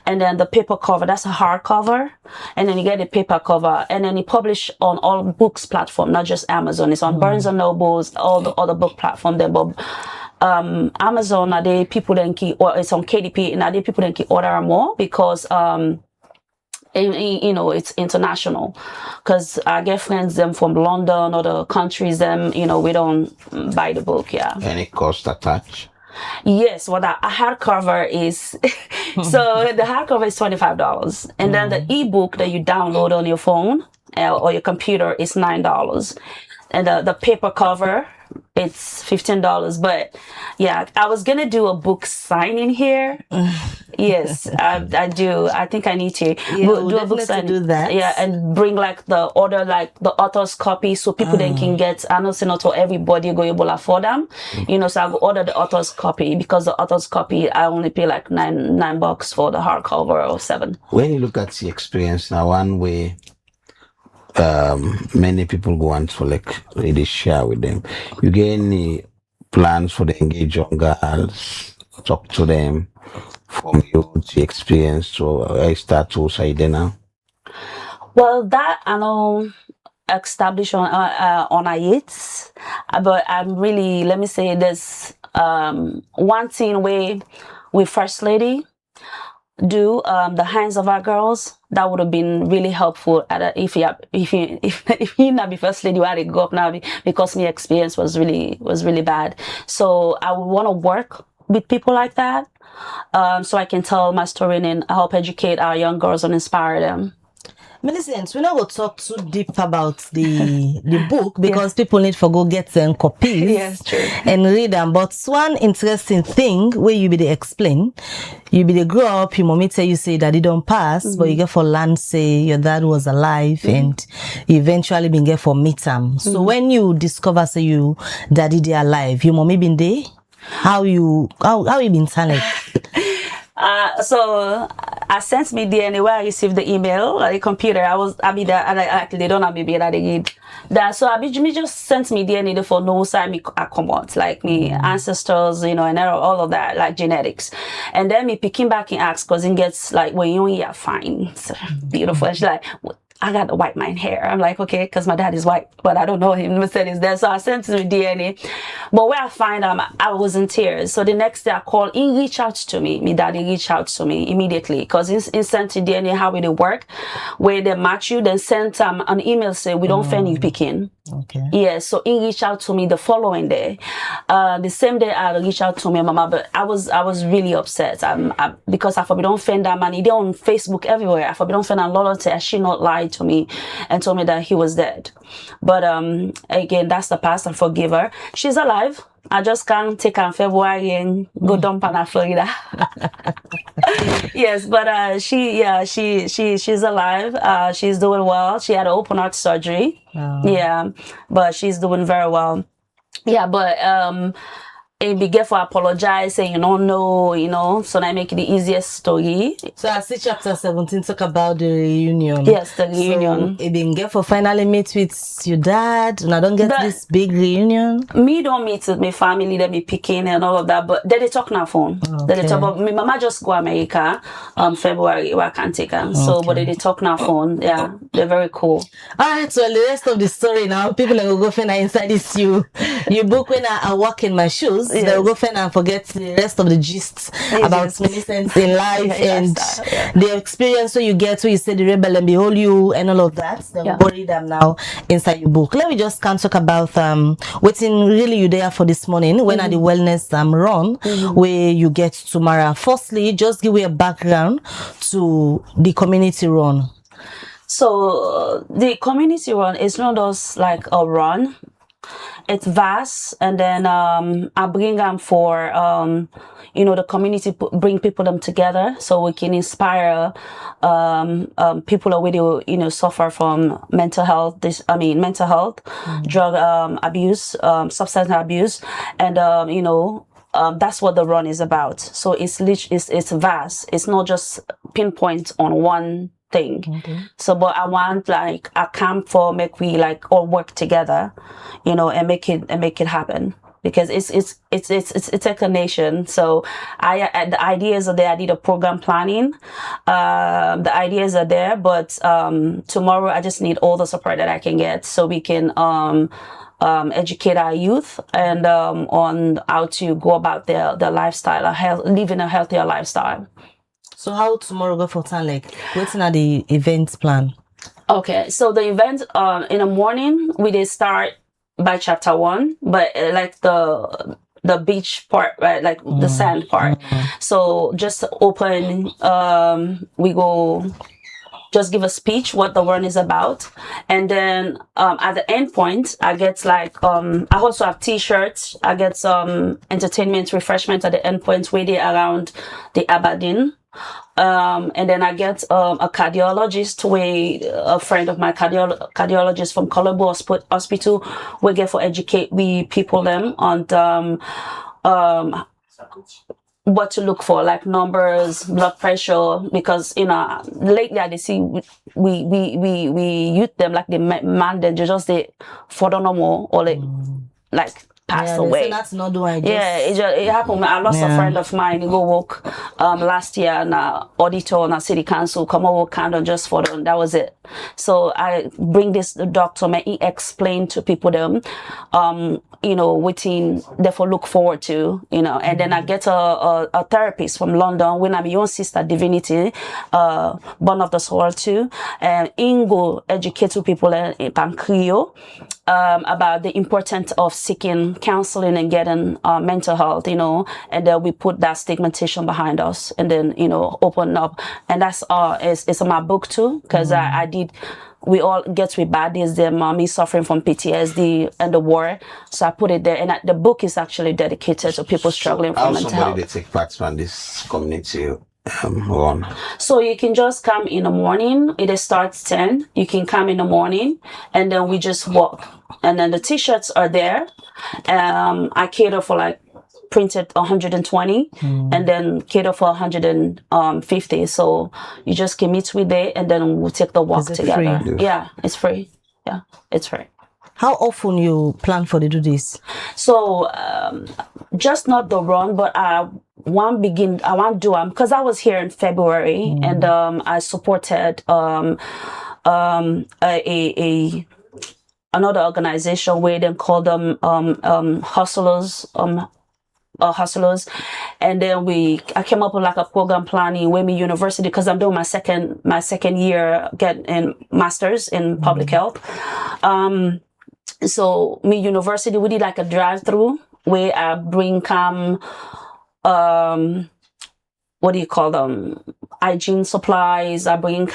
and then the paper cover, that's a hardcover, and then you get the paper cover, and then it published on all books platform, not just Amazon. It's on Barnes and Nobles, all the other book platform there. But Amazon, are they people that can, or it's on KDP, and are they people that can order more because it's international, because I get friends them from London, other countries them, we don't buy the book. Any cost attached? Yes, well, a hardcover is so the hardcover is $25, and then the ebook that you download on your phone or your computer is $9, and the paper cover, it's $15. But yeah, I was gonna do a book signing here. Yes, I do. I think I need to do a book signing. Do that. Yeah, and bring like the author's copy, so people then can get. I know it's not for everybody go able to afford them. So I go order the author's copy, because the author's copy I only pay like $9 for the hardcover, or $7. When you look at the experience now, one way many people go on to like really share with them. You get any plans for the engage young girls, talk to them from your experience, so I start to say now? Well, that I know established on it, but I'm really, let me say this, one thing where with First Lady do the hands of our girls, that would have been really helpful if you not be First Lady, you had to go up now, because my experience was really bad. So I would want to work with people like that, so I can tell my story and help educate our young girls and inspire them. Millicent, we're not going to talk too deep about the book, because people need to go get them copies. Yes, true. And read them. But one interesting thing where you be the explain, you be the grow up, your mommy tell you say that it don't pass, but you get for land say your dad was alive, and you eventually been get for meet them. So when you discover say you daddy they alive, your mommy been there? How you been telling? So I sent me DNA where I received the email, the computer. I be there, and they don't have me be that again. That so me just sent me DNA for no sign I come out, like me ancestors, and all of that, like genetics. And then me picking back and ask, cause it gets like, when you are fine, it's beautiful. And she's like, I got the white man hair. I'm like, okay, because my dad is white, but I don't know him. I said he's there. So I sent him DNA. But where I find him, I was in tears. So the next day I called, he reached out to me. My daddy reached out to me immediately, because he sent to DNA how it work, where they match you, then sent an email say, we don't find you picking. Okay. Yeah, so he reached out to me the following day. The same day I reached out to my mama, but I was really upset. Because I forbid don't find that man. He on Facebook everywhere. I forbid don't find a lot of she not lied to me and told me that he was dead. But again, that's the past. I forgive her. She's alive. I just can't take her in February and go dump her in Florida. Yes, but she's alive. She's doing well. She had open heart surgery. Oh. Yeah, but she's doing very well. Yeah, but and be careful, apologize, saying you don't know, so I make it the easiest story. So I see chapter 17 talk about the reunion. Yes, the reunion. So it been careful finally meet with your dad, and I don't get this big reunion. Me don't meet with my family, they be picking and all of that, but they talk on phone. Okay. They talk about my mama just go America February where I can't take her. So but they talk on phone. Yeah, they're very cool. Alright, so the rest of the story now, people are go find inside this you book when I walk in my shoes. Yes. They will go find and forget the rest of the gist about Millicent in life and the experience you get when you say the rebel and behold you and all of that. They will bury them now inside your book. Let me just talk about waiting really you there for this morning. When are the wellness run where you get tomorrow? Firstly, just give me a background to the community run. So the community run is not just like a run. It's vast, and then I bring them for the community, bring people them together so we can inspire people who suffer from mental health, drug abuse, substance abuse, and that's what the run is about. So it's vast. It's not just pinpoint on one thing. So but I want like a camp for make we like all work together, and make it happen, because it's a nation. So the ideas are there. I did a program planning. The ideas are there, but tomorrow I just need all the support that I can get so we can educate our youth and on how to go about their lifestyle, living a healthier lifestyle. So how tomorrow go for town like? What's not the event plan? Okay, so the event in the morning we did start by chapter 1, but like the beach part, right? Like the sand part. So just open. We go. Just give a speech what the run is about, and then at the end point I get like I also have t-shirts. I get some entertainment refreshment at the end point where they around the Aberdeen. And then I get a cardiologist, a friend of my cardiologist from Colombo Hospital. We get for educate people them on what to look for, like numbers, blood pressure, because lately I see we youth them like the man then just for the normal or like passed away. That's not doing. It happened. I lost a friend of mine. He go work last year in auditor on a city council. Come over kind of just for them. That was it. So I bring this doctor. May he explain to people them, waiting therefore look forward to, and then I get a therapist from London when I'm your sister Divinity, born of the soul too, and Ingo educate to people in Pancreas about the importance of seeking counseling and getting mental health, and then we put that stigmatization behind us and then, open up. And that's it's in my book too, because we all get with bad days. Their mommy suffering from PTSD and the war. So I put it there. And the book is actually dedicated to people struggling from mental health. They take part from this community run? So you can just come in the morning. It starts 10. You can come in the morning and then we just walk. And then the t-shirts are there. I cater for like printed 120 and then cater for 150. So you just can meet with it and then we'll take the walk together. Free? Yeah, it's free. Yeah, it's free. How often you plan for to do this? So just not the run, but I want to do them because I was here in February and I supported another organization where they call them hustlers. And then I came up with like a program planning with me university because I'm doing my second year getting masters in public health. so me university, we did like a drive-through where I bring what do you call them? Hygiene supplies. I bring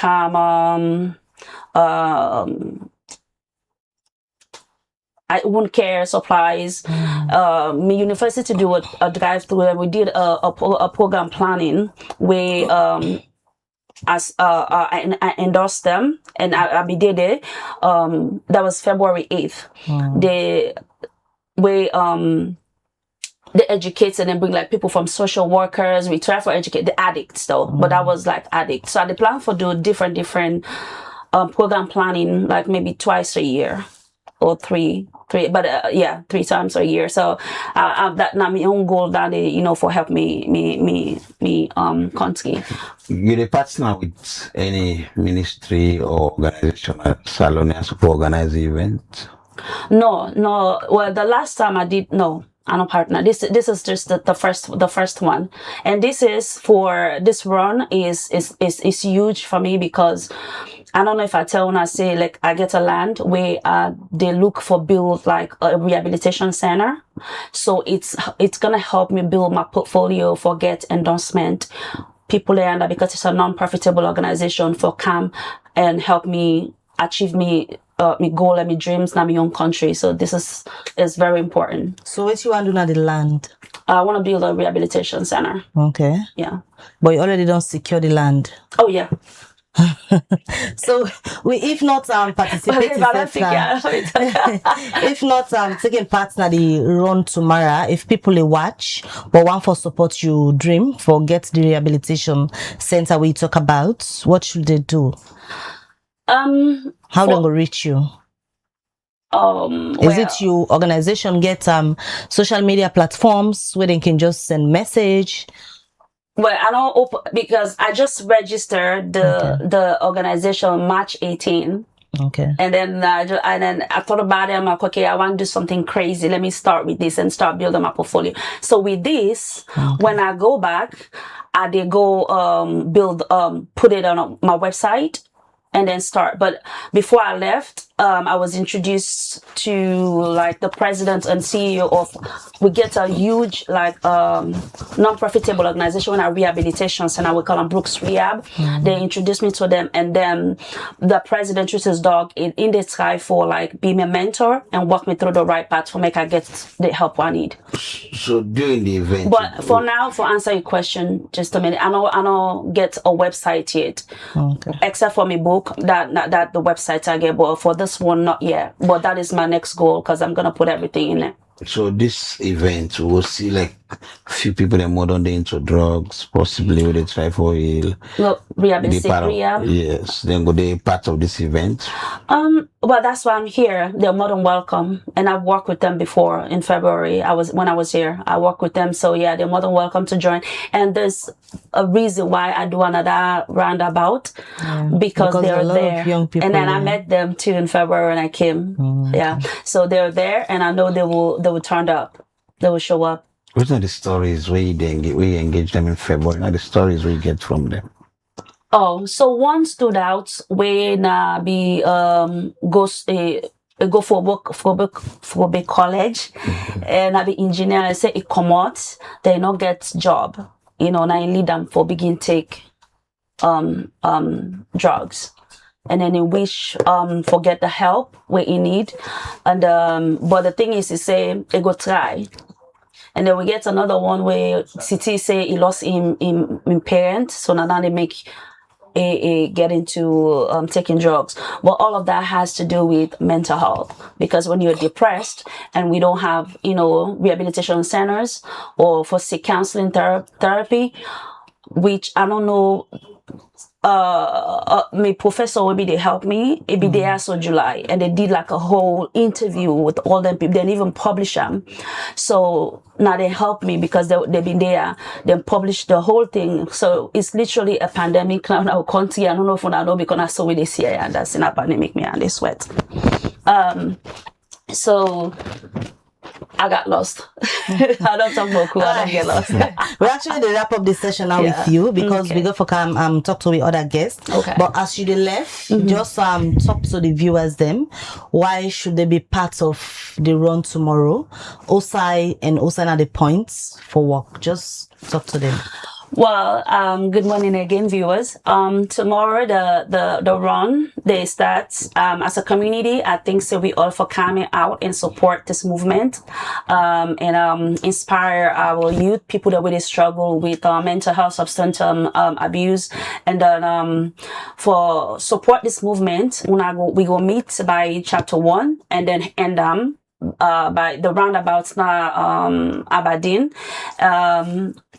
I wound care supplies. My university do a drive-through, and we did a program planning where I endorsed them, and I be there. That was February 8th. They educate and then bring like people from social workers. We try to educate the addicts though, but that was like addicts. So I plan for do different program planning, like maybe twice a year or three, but 3 times a year. So that now my own goal that for help me country. You partner with any ministry or organization at Salonia to organize the event? No. Well, the last time I did, no. I'm a partner. This is just the first one, and this run is huge for me because I don't know if I tell when I say like I get a land where they look for build like a rehabilitation center, so it's gonna help me build my portfolio for get endorsement people there, because it's a non-profitable organization for come and help me achieve my goal and my dreams in my own country. So this is very important. So what you want to do now the land? I want to build a rehabilitation center. Okay. Yeah. But you already don't secure the land. Oh yeah. So if not participating, if not taking part in the run tomorrow, if people watch but want for support you dream for get the rehabilitation center we talk about, what should they do? How they go reach you? Is it your organization get social media platforms where they can just send message? Well, I don't because I just registered the organization March 18. Okay. And then I thought about it. I'm like, okay, I want to do something crazy. Let me start with this and start building my portfolio. So with this, when I go back, they go put it on my website and then start. But before I left, I was introduced to like the president and CEO of, we get a huge like non-profitable organization in our rehabilitation center. We call them Brooks Rehab. They introduced me to them, and then the president introduced his dog in the sky for like be my mentor and walk me through the right path for make I get the help I need. So during the event, but for now, for answer your question, just a minute, I don't get a website yet, except for my book that the website I get, but for this one not yet, but that is my next goal because I'm gonna put everything in it. So this event, we'll see like a few people that more on the into drugs, possibly with the trifoil. No, rehab. Yes, then go they part of this event. Well, that's why I'm here. They're more than welcome, and I've worked with them before in February. When I was here, I worked with them. So yeah, they're more than welcome to join. And there's a reason why I do another roundabout because they're there. Young people, and then I met them too in February when I came. Yeah, so they're there, and I know they will turn up. They will show up. What are the stories we engage them in February? What are the stories we get from them? Oh, so one stood out when go for work for big college, and I be engineer. I say it come out, they not get job. And I lead them for begin take drugs. And then in wish forget the help where you need. And but the thing is, he say they go try. And then we get another one where City say he lost him parent, so now they make get into taking drugs. But all of that has to do with mental health, because when you're depressed and we don't have rehabilitation centers or for sick counseling therapy, which I don't know. My professor will be they help me. It be there so July, and they did like a whole interview with all them people. They didn't even publish them. So now they help me because they've been there. They published the whole thing. So it's literally a pandemic now in our country. I don't know if I know because I saw with this year and that's in a pandemic me and they sweat. So I got lost. I don't talk Boku. I don't get lost. We actually they wrap up this session now with you because we go for talk to the other guests. Okay. But as you left, just talk to the viewers them. Why should they be part of the run tomorrow? Osai and Osai are the points for work. Just talk to them. Well, good morning again, viewers. Tomorrow the run they start as a community. I think so. We all for coming out and support this movement, and inspire our youth, people that really struggle with mental health, substance abuse, and then for support this movement. We go meet by chapter 1 and then end by the roundabouts now Aberdeen.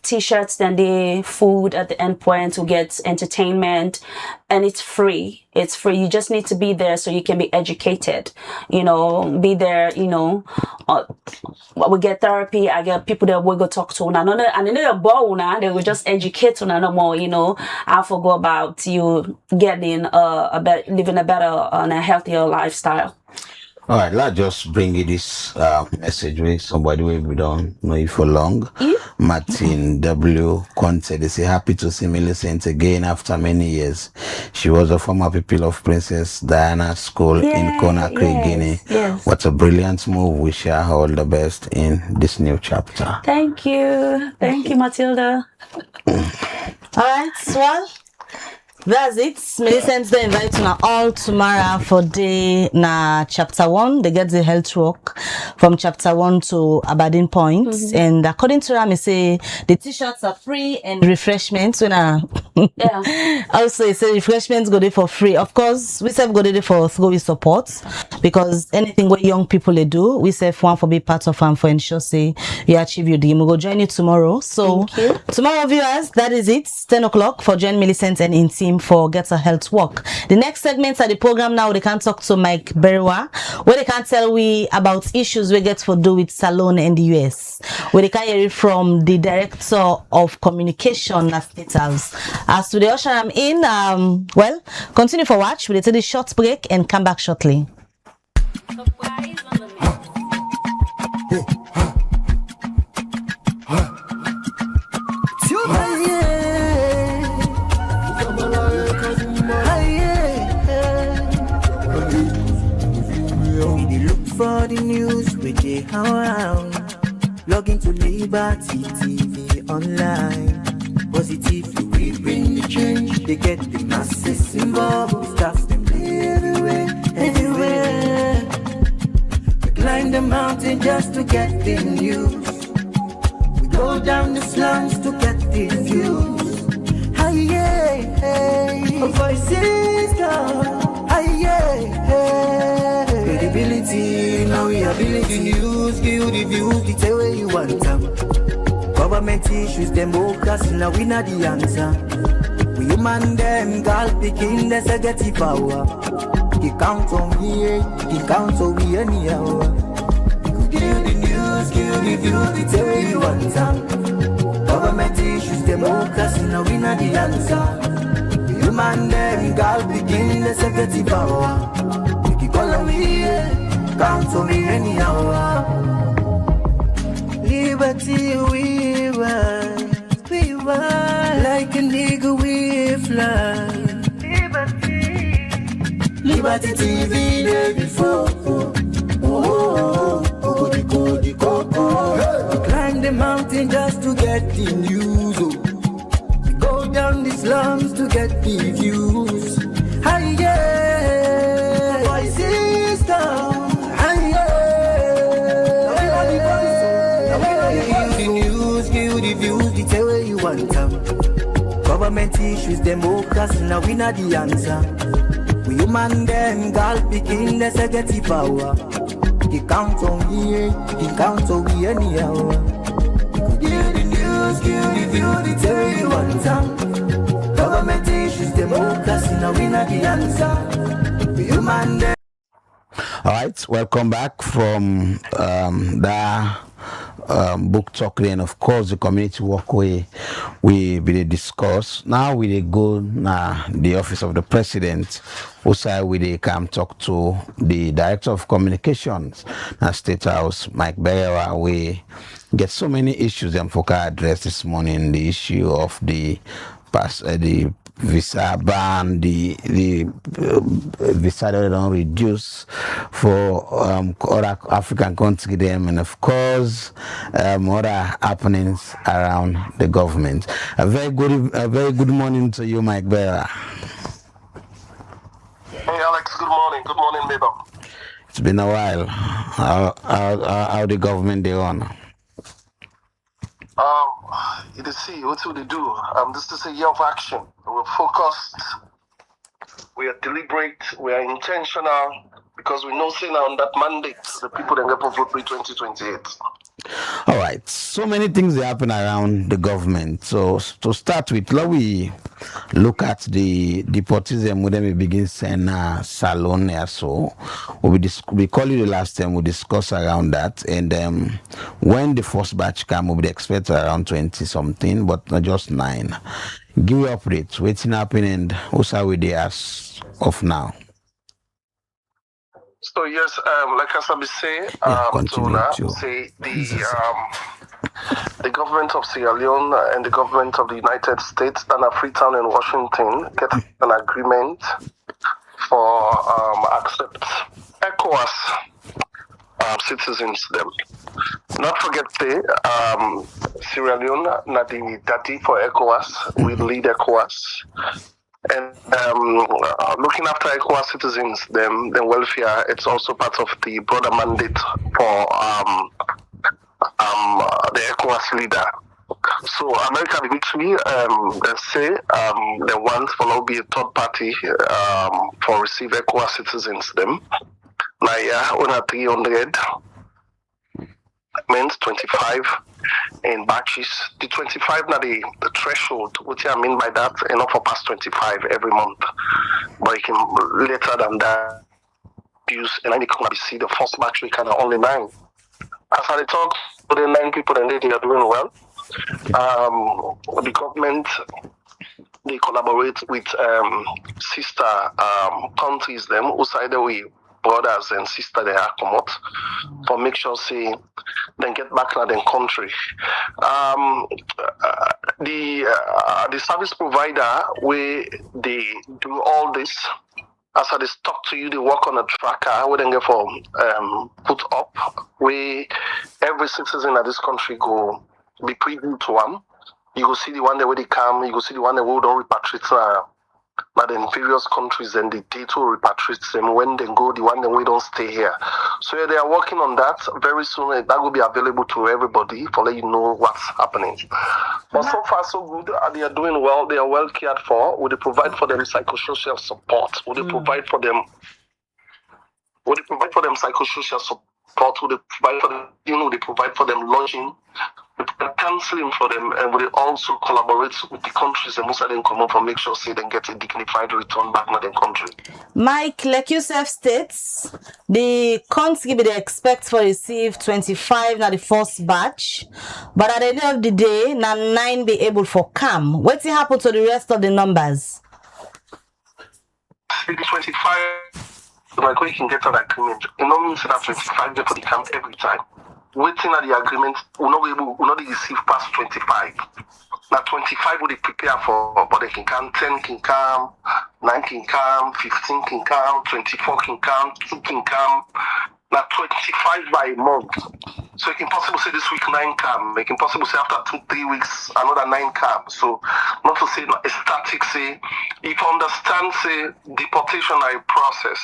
T-shirts, then the food at the end point to get entertainment, and it's free. It's free. You just need to be there so you can be educated. You know, be there. You know, we get therapy. I get people that we go talk to. They will just educate no more. You know, I forgot about you getting living a better and a healthier lifestyle. All right, let's just bring you this message with somebody we don't know you for long. Martin W. Conte, they say, happy to see Millicent again after many years. She was a former pupil of Princess Diana School in Conakry, Guinea. Yes. What a brilliant move. We share her all the best in this new chapter. Thank you. Thank you, Matilda. All right, well, that's it. Millicent they invite you all tomorrow for day na chapter 1. They get the health work from chapter 1 to Aberdeen Point. And according to Ram, say the t-shirts are free and refreshments when also he say refreshments go there for free. Of course, we self go there for through support because anything what young people they do, we self want for be part of them for ensure say you achieve your dream. We go join you tomorrow. So tomorrow, viewers, that is it. 10 o'clock for join Millicent and in team for Get a Health Walk. The next segments of the program now, they can talk to Mike Berwa, where they can tell we about issues we get for do with Salone in the US, where they can hear it from the Director of Communication at State House. As to the usher I'm in, well, continue for watch. We'll take a short break and come back shortly. For the news we dey around, log into Liberty TV online. Positively we bring the change. They get the masses involved. Staff them everywhere, everywhere. We climb the mountain just to get the news. We go down the slums to get the views. Hi yeah, hey, voices come. Hi yeah, hey. Credibility, now we ability news, give you the views, the tell where you want them. Government issues, democracy, now we not the answer. We human them, girl picking, there's a get the power. He count on me, he count on me anyhow. Give you the news, give you the views, the tell where you want them. Government issues, democracy, now we not the answer. We human them, girl picking, there's a get the power. Follow me, count on me anyhow. Liberty we ride, like a nigga we fly. Liberty TV day before. We climb the mountain just to get the news. We go down the slums to get the views. Hi yeah, voices come. Hi yeah, give you the news, give you the views, the tell where you want them. Government issues, democracy, now we not the answer. We human them, girl picking, let's get the power. He count on me, he count on me anyhow. Give you the news, give you the views, the tell where you want them. Government issues, democracy, now we not the answer. We human them. All right, welcome back from the book talk there, and of course the community work way we be discuss. Now we dey go the office of the president, also we dey come talk to the director of communications at State House, Mike Berewa. We get so many issues and for address this morning. The issue of the visa ban, the visa that don't reduce for other African countries, them, and of course other happenings around the government. A very good morning to you, Mike Berewa. Hey Alex, good morning. Good morning, neighbor. It's been a while. How the government they on? You see, what will they do? This is a year of action. We're focused, we are deliberate, we are intentional, because we know saying on that mandate, the people that get for vote by 2028. All right, so many things that happen around the government. So to start with, let we look at the deportism when we begin saying salon or so. We call it the last time we discuss around that, and when the first batch come, we would expect around 20 something, but not just 9. Give me updates. What's happening and also we there as of now. So yes, like I said, the government of Sierra Leone and the government of the United States and Freetown and Washington get an agreement for accept ECOWAS citizens them. Not forget Sierra Leone, not the daddy for ECOWAS, we lead ECOWAS. And looking after ECOWAS citizens, their welfare, it's also part of the broader mandate for the ECOWAS leader. So America Victory, they say they want for now be a third party for receive ECOWAS citizens them. Now yeah, on 300 means 25 in batches. The 25 now the threshold. What I mean by that, enough for past 25 every month. But you can later than that use and then you can see the first batch we can only 9. As I talk to the 9 people and they are doing well. The government they collaborate with sister countries them who side the way brothers and sisters they are come out for make sure say then get back to their country. The service provider where they do all this, as I talk to you, they work on a tracker where they get for put up where every citizen of this country go be preview to one. You go see the one that where they come, you go see the one that will don't repatriate but in various countries and the date will repatriate them when they go, the one that we don't stay here. So yeah, they are working on that. Very soon that will be available to everybody for let you know what's happening. But so far so good. They are doing well. They are well cared for. Will they provide for them psychosocial support? Will they provide for them? Will they provide for them psychosocial support? Will they provide for them? They provide for them lodging. Counseling for them, and we also collaborate with the countries and most of them come up and make sure say they get a dignified return back to their country. Mike, like you self states, the country they expect for receive 25 now the first batch, but at the end of the day, now 9 be able for come. What's happen to the rest of the numbers? The 25, like we can get an agreement. It not means that 25 they for the camp every time. Waiting at the agreement, we're not receive past 25. Now 25 would they prepare for, but they can come 10 can come, 9 can come, 15 can come, 24 can come, 2 can come. Now 25 by a month. So it can possible say this week 9 come. It can possible say after 2-3 weeks another 9 come. So not to say a static say, if you understand say deportation are a process.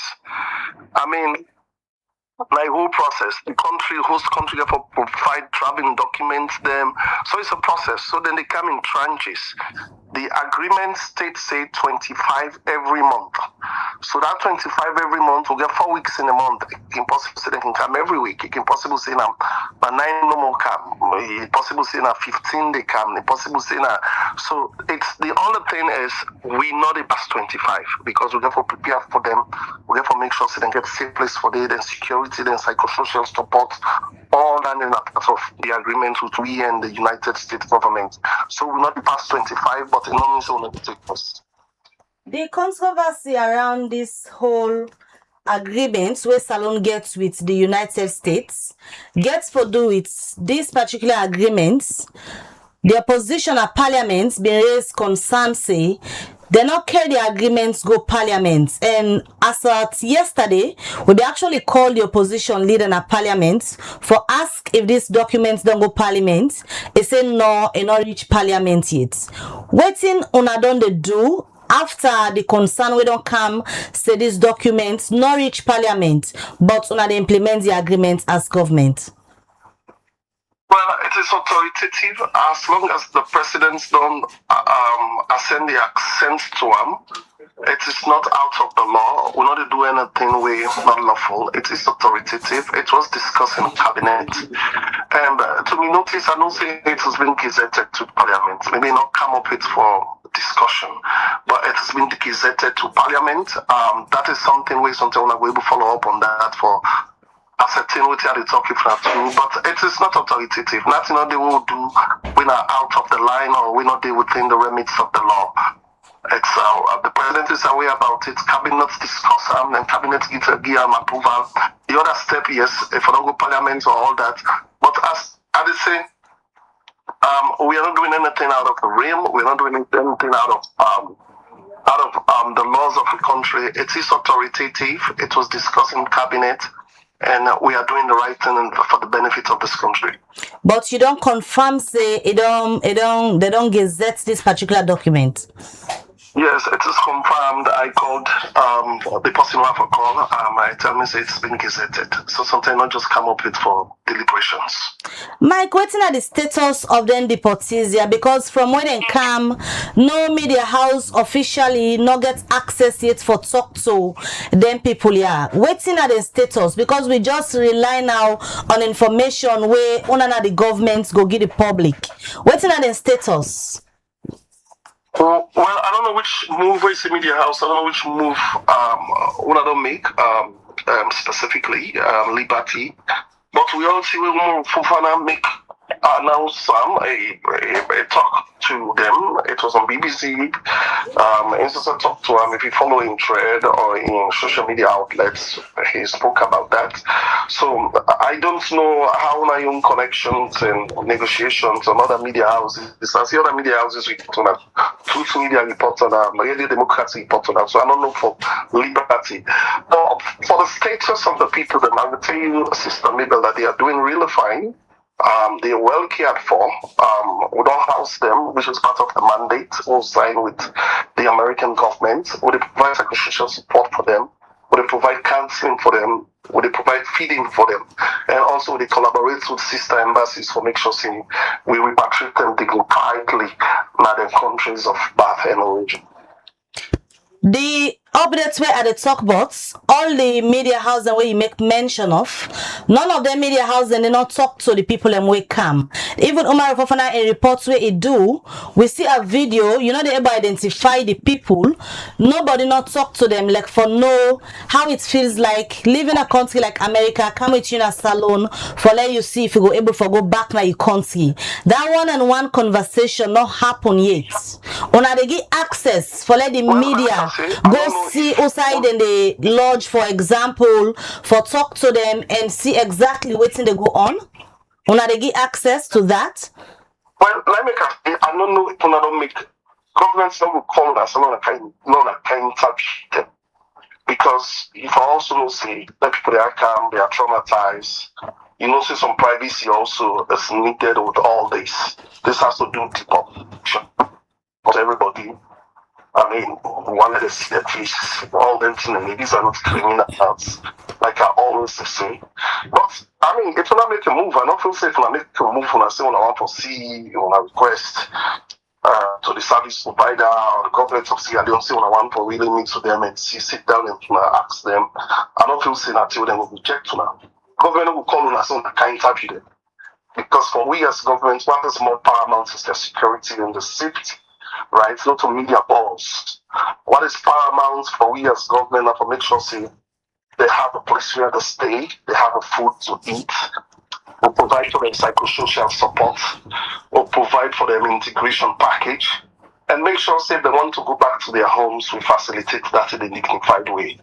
I mean my whole process, the country, host country, therefore provide traveling documents them. So it's a process. So then they come in tranches. The agreement states say 25 every month. So that 25 every month will get 4 weeks in a month. It can possible say they can come every week. It can possible say now 9 no more come. It possible say now 15 they come. It possible say now. So it's the only thing is we know they pass 25 because we therefore prepare for them. We therefore make sure so they get safe place for them, then security, then psychosocial support, all understanding that of the agreement with we and the United States government. So we're not past 25, but it not means we'll not take us. The controversy around this whole agreement where Salon gets with the United States gets to do with these particular agreements. The opposition at parliament been raised concern say they not carry the agreements go parliament, and as at yesterday we actually called the opposition leader at parliament for ask if these documents don't go parliament. They say no, it not reach parliament yet. Waiting on a done they do after the concern we don't come say these documents not reach parliament, but on they implement the agreement as government. Well, it is authoritative as long as the presidents don't ascend the accent to them. It is not out of the law. We're not doing anything we not lawful. It is authoritative. It was discussed in cabinet. And to me notice, I don't say it has been gazetted to parliament. Maybe not come up with for discussion, but it has been gazetted to parliament. That is something we sometimes will follow up on that for ascertain what they are talking for too, but it is not authoritative. Nothing they will do when are out of the line or when not they within the remits of the law. It's the president is aware about it. Cabinet discuss them, and cabinet give approval. The other step, yes, if I don't go parliament or all that. But as I say, we are not doing anything out of the realm. We're not doing anything out of the laws of the country. It is authoritative. It was discussed in cabinet. And we are doing the right thing for the benefit of this country. But you don't confirm say they don't gazette this particular document. Yes, it is confirmed. I called the person who have a call. I tell me say it's been gazetted. So sometimes not just come up with for deliberations. Mike, what's the status of them deportees here? Because from when they come, no media house officially not get access yet for talk to them people here. What's the status? Because we just rely now on information where the government go give the public. What's the status? Well, I don't know which move is the media house. I don't know which move I don't make specifically Liberty, but we all see we want to make announce a talk to them. It was on BBC. Instead of talk to him, if you follow in thread or in social media outlets, he spoke about that. So I don't know how my own connections and negotiations on other media houses. As the other media houses report on that, Truth Media report on that, Radio Democracy report on that. So I don't know for Liberty. But for the status of the people, then I will tell you, Sister Mabel, that they are doing really fine. They are well cared for. We don't house them, which is part of the mandate we signed with the American government. We provide psychosocial support for them. We provide counseling for them. We provide feeding for them. And also they collaborate with sister embassies for make sure we repatriate them tightly in their countries of birth and origin. The updates were at the talk box, all the media houses where you make mention of, none of the media houses they not talk to the people and we come. Even Umar Fofana in reports where it do, we see a video, you know they able identify the people, nobody not talk to them like for know how it feels like living a country like America, come with you in a salon for let you see if you go able to go back na your country. That one-on-one conversation not happen yet. Una they get access for let the media go see outside in the lodge, for example, for talk to them and see exactly what they go on. Una they get access to that. Well, let me say, I don't know if I don't make governments don't call us not a kind touch them. Because if I also say that people they are calm, they are traumatized, you know, see some privacy also is needed with all this. This has to do with the population. Not everybody. I mean, one of the see the fish, all them things, these are not criminals, like I always say. But I mean, if I make a move, I don't feel safe when I make a move when I say when I want to see, when I request to the service provider or the government of Sierra Leone, say when I want to really meet to them and see, sit down and ask them. I don't feel safe until them will reject to now. Government will call on us on the kind of interview them. Because for we as government, what is more paramount is their security and the safety. Right, not to media balls. What is paramount for we as government to make sure say they have a place where they stay, they have a food to eat, We'll provide for them psychosocial support. We'll provide for them integration package. And make sure, say, if they want to go back to their homes, we facilitate that in a dignified way.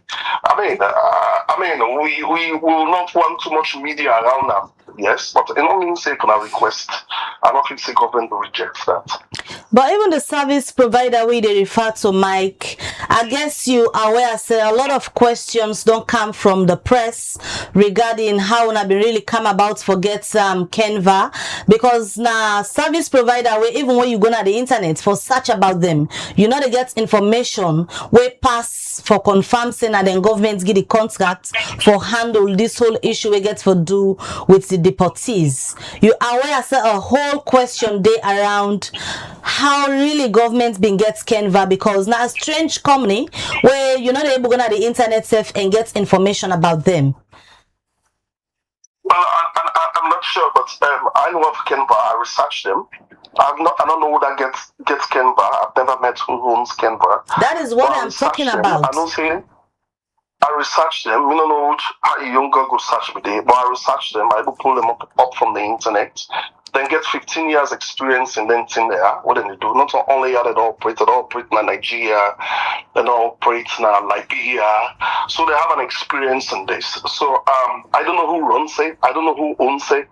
We will not want too much media around now, yes, but in all means, say, for a request, I don't think the government will reject that. But even the service provider we they refer to, Mike, I guess you are aware, say, a lot of questions don't come from the press regarding how una be really come about forget Canva, because now service provider we even when you go on the internet for search about them, you know they get information where pass for confirm saying and then government get the contract for handle this whole issue we get for do with the deportees. You are aware, say, a whole question day around how really government been gets Canva, because now a strange company where you know they able to go on the internet self and get information about them. Well, I'm not sure, but I know of Canva. I researched them. I don't know who that gets Canva. I've never met who owns Canva. That is what I'm talking about. I don't say I researched them. We don't know how a young girl go search with them, but I researched them. I will pull them up from the internet. Then get 15 years experience in them thing there. What do they do? Not only how they operate in Nigeria, they operate in Liberia. So they have an experience in this. So I don't know who runs it. I don't know who owns it.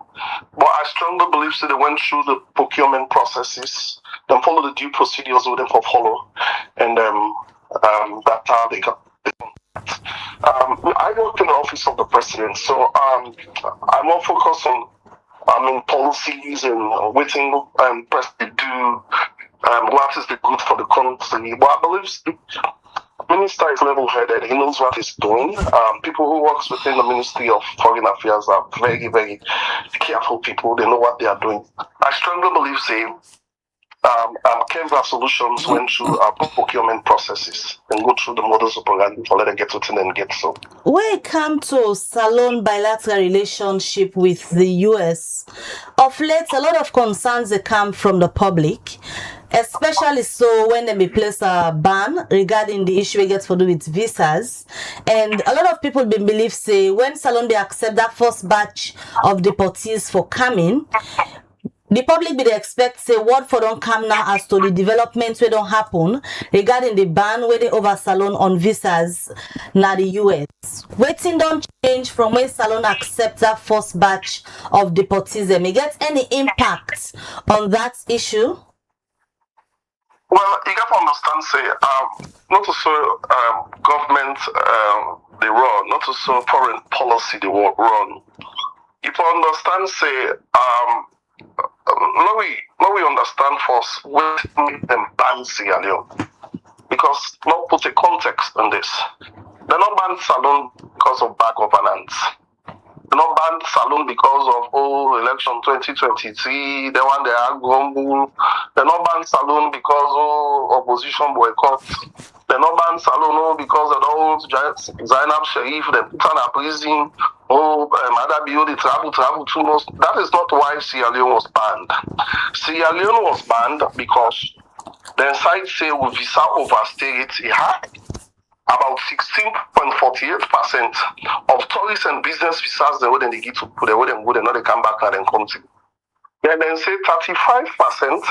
But I strongly believe that they went through the procurement processes, then follow the due procedures with them for follow. And that's how they got it. I work in the office of the president, so I'm more focused on policies and waiting president do what is the good for the country. But I believe the minister is level-headed. He knows what he's doing. People who work within the Ministry of Foreign Affairs are very, very careful people. They know what they are doing. I strongly believe, say, Canva Solutions went through procurement processes and go through the models operandi for let them get it and get so. When it comes to Salone bilateral relationship with the US, of late a lot of concerns that come from the public, especially so when they place a ban regarding the issue we get to do with visas. And a lot of people believe, say, when Salone they accept that first batch of deportees for coming, the public be they expect, say, what for don't come now as to the developments we don't happen regarding the ban where they over Salone on visas now the US. Waiting don't change from when Salone accept that first batch of deportees. May get any impact on that issue? Well, you got to understand, say, not to so government they run, not to so foreign policy they run. If you understand, say, let we understand first what make them ban Sierra Leone. Because not put a context on this. They're not banned Salone because of bad governance. They're not banned Salone because of election 2023. They want their grumble. They're not banned Salone because opposition boycott. They're not banned Salone because of the Zainab Sharif, they put on a prison. They travel too much. That is not why Sierra Leone was banned. Sierra Leone was banned because the inside say with visa overstay rate high. About 16.48% of tourists and business visas they wouldn't get to put, they wouldn't go, they know they come back and then country. Then say 35%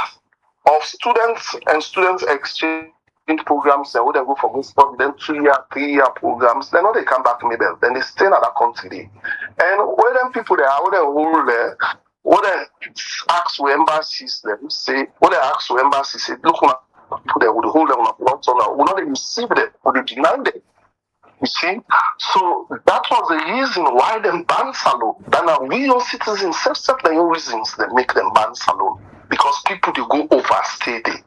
of students and student exchange programs, they wouldn't go for good then 2-year, 3-year programs, they know they come back maybe, then they stay in other country. And when them people they are, when they hold there, what they ask to embassies, them say, what they ask to embassies, say, look, people they would hold them on a plot, so we not receive them, or they deny them. You see? So that was the reason why them ban Salone. Then we your citizens self their own reasons that make them ban Salone. Because people they go overstay there.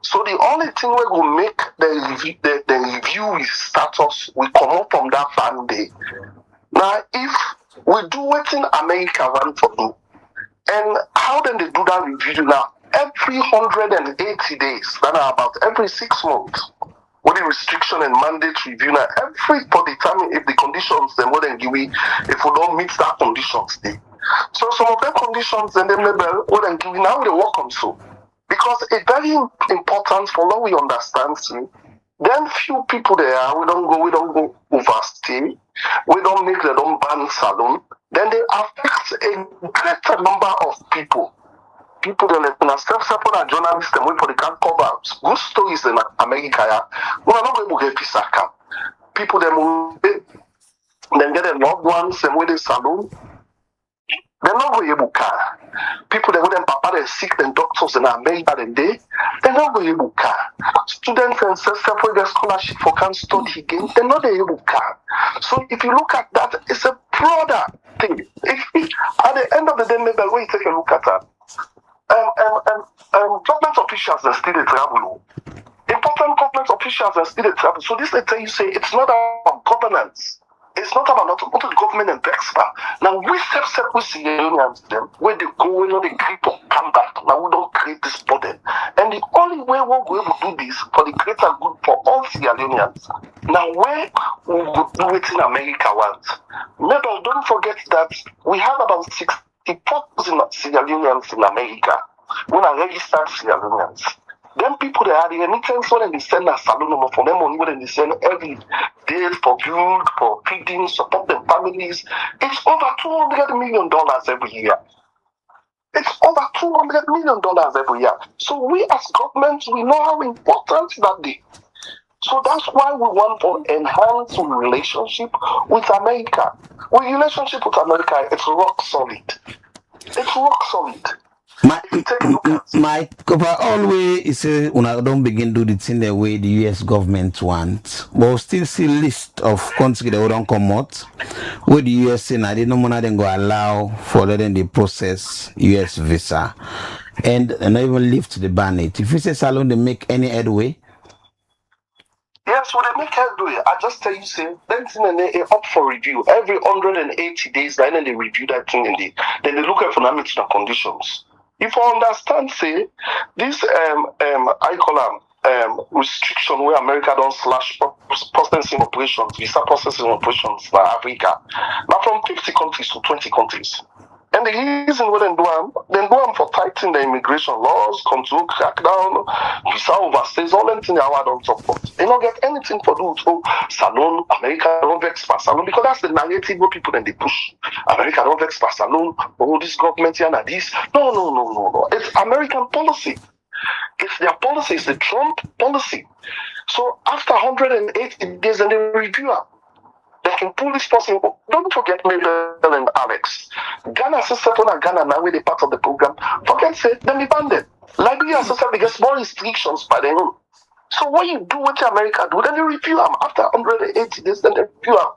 So the only thing we will make the review is status, we come up from that ban day. Now if we do what in America want to do, and how then they do that review now? Every 180 days, that are about every 6 months, with the restriction and mandate review now, everybody determine if the conditions then what then give we if we don't meet that conditions they. So some of the conditions then them label what then give we now they work on so. Because it's very important for what we understand see, Then few people there, we don't go overstay. We don't make them don't ban salon. Then they affect a greater number of people. People that have self-support journalists and wait for the can cover good stories in America. We are not going to get Pisaka. People then get their loved ones and with the salon. They're not going to car. People that wouldn't papa they sick and doctors in America and they're not going to car. Students and self-support their scholarship for can study again, they're not able to car. So if you look at that, it's a broader thing. At the end of the day, maybe when you take a look at that, government officials are still in trouble. Important government officials are still in trouble. So this letter you say it's not about governance. It's not about not the government and expert. Now we step with Sierra them where they go when they grip or come back. Now we don't create this burden. And the only way we'll be able to do this for the greater good for all Sierra Leoneans. Now where we will do it in America once. Maybe don't forget that we have about 64,000 Sierra Leoneans in America. When I registered Sierra Leoneans. Then people that are the remittance when they send a salon for them money when they send every day for build, for feeding, support their families. It's over $200 million every year. It's over $200 million every year. So we as government, we know how important that is. So that's why we want to enhance our relationship with America. Our relationship with America, it's rock solid. It's rock solid. My always is say una don't begin do the thing the way the US government wants, but still see list of countries that don't come out where the US say now they no more than go allow for letting the process US visa and not even lift the ban it. If you say salon they make any headway. Yes, when they make headway, I just tell you, say, then they up for review every 180 days. Then they review that thing, and then they look at economic conditions. If I understand, say, this I call restriction where America don't slash processing operations, visa processing operations in Africa, now from 50 countries to 20 countries. And the reason why they do them for tightening the immigration laws, control, crackdown, visa overstays, all them things I don't support. They don't get anything for do to salon, America don't vex for salon, because that's the narrative where people then they push. America don't vex for salon, oh, this government here and this. No. It's American policy. It's their policy, it's the Trump policy. So after 180 days, and they review it. They can pull this person. Don't forget Mabel and Alex. Ghana sister on Ghana now with the part of the program. Forget say then be banned. Liberia sister they get more restrictions by them. So what you do with America do, then they review them after 180 days, then they review them.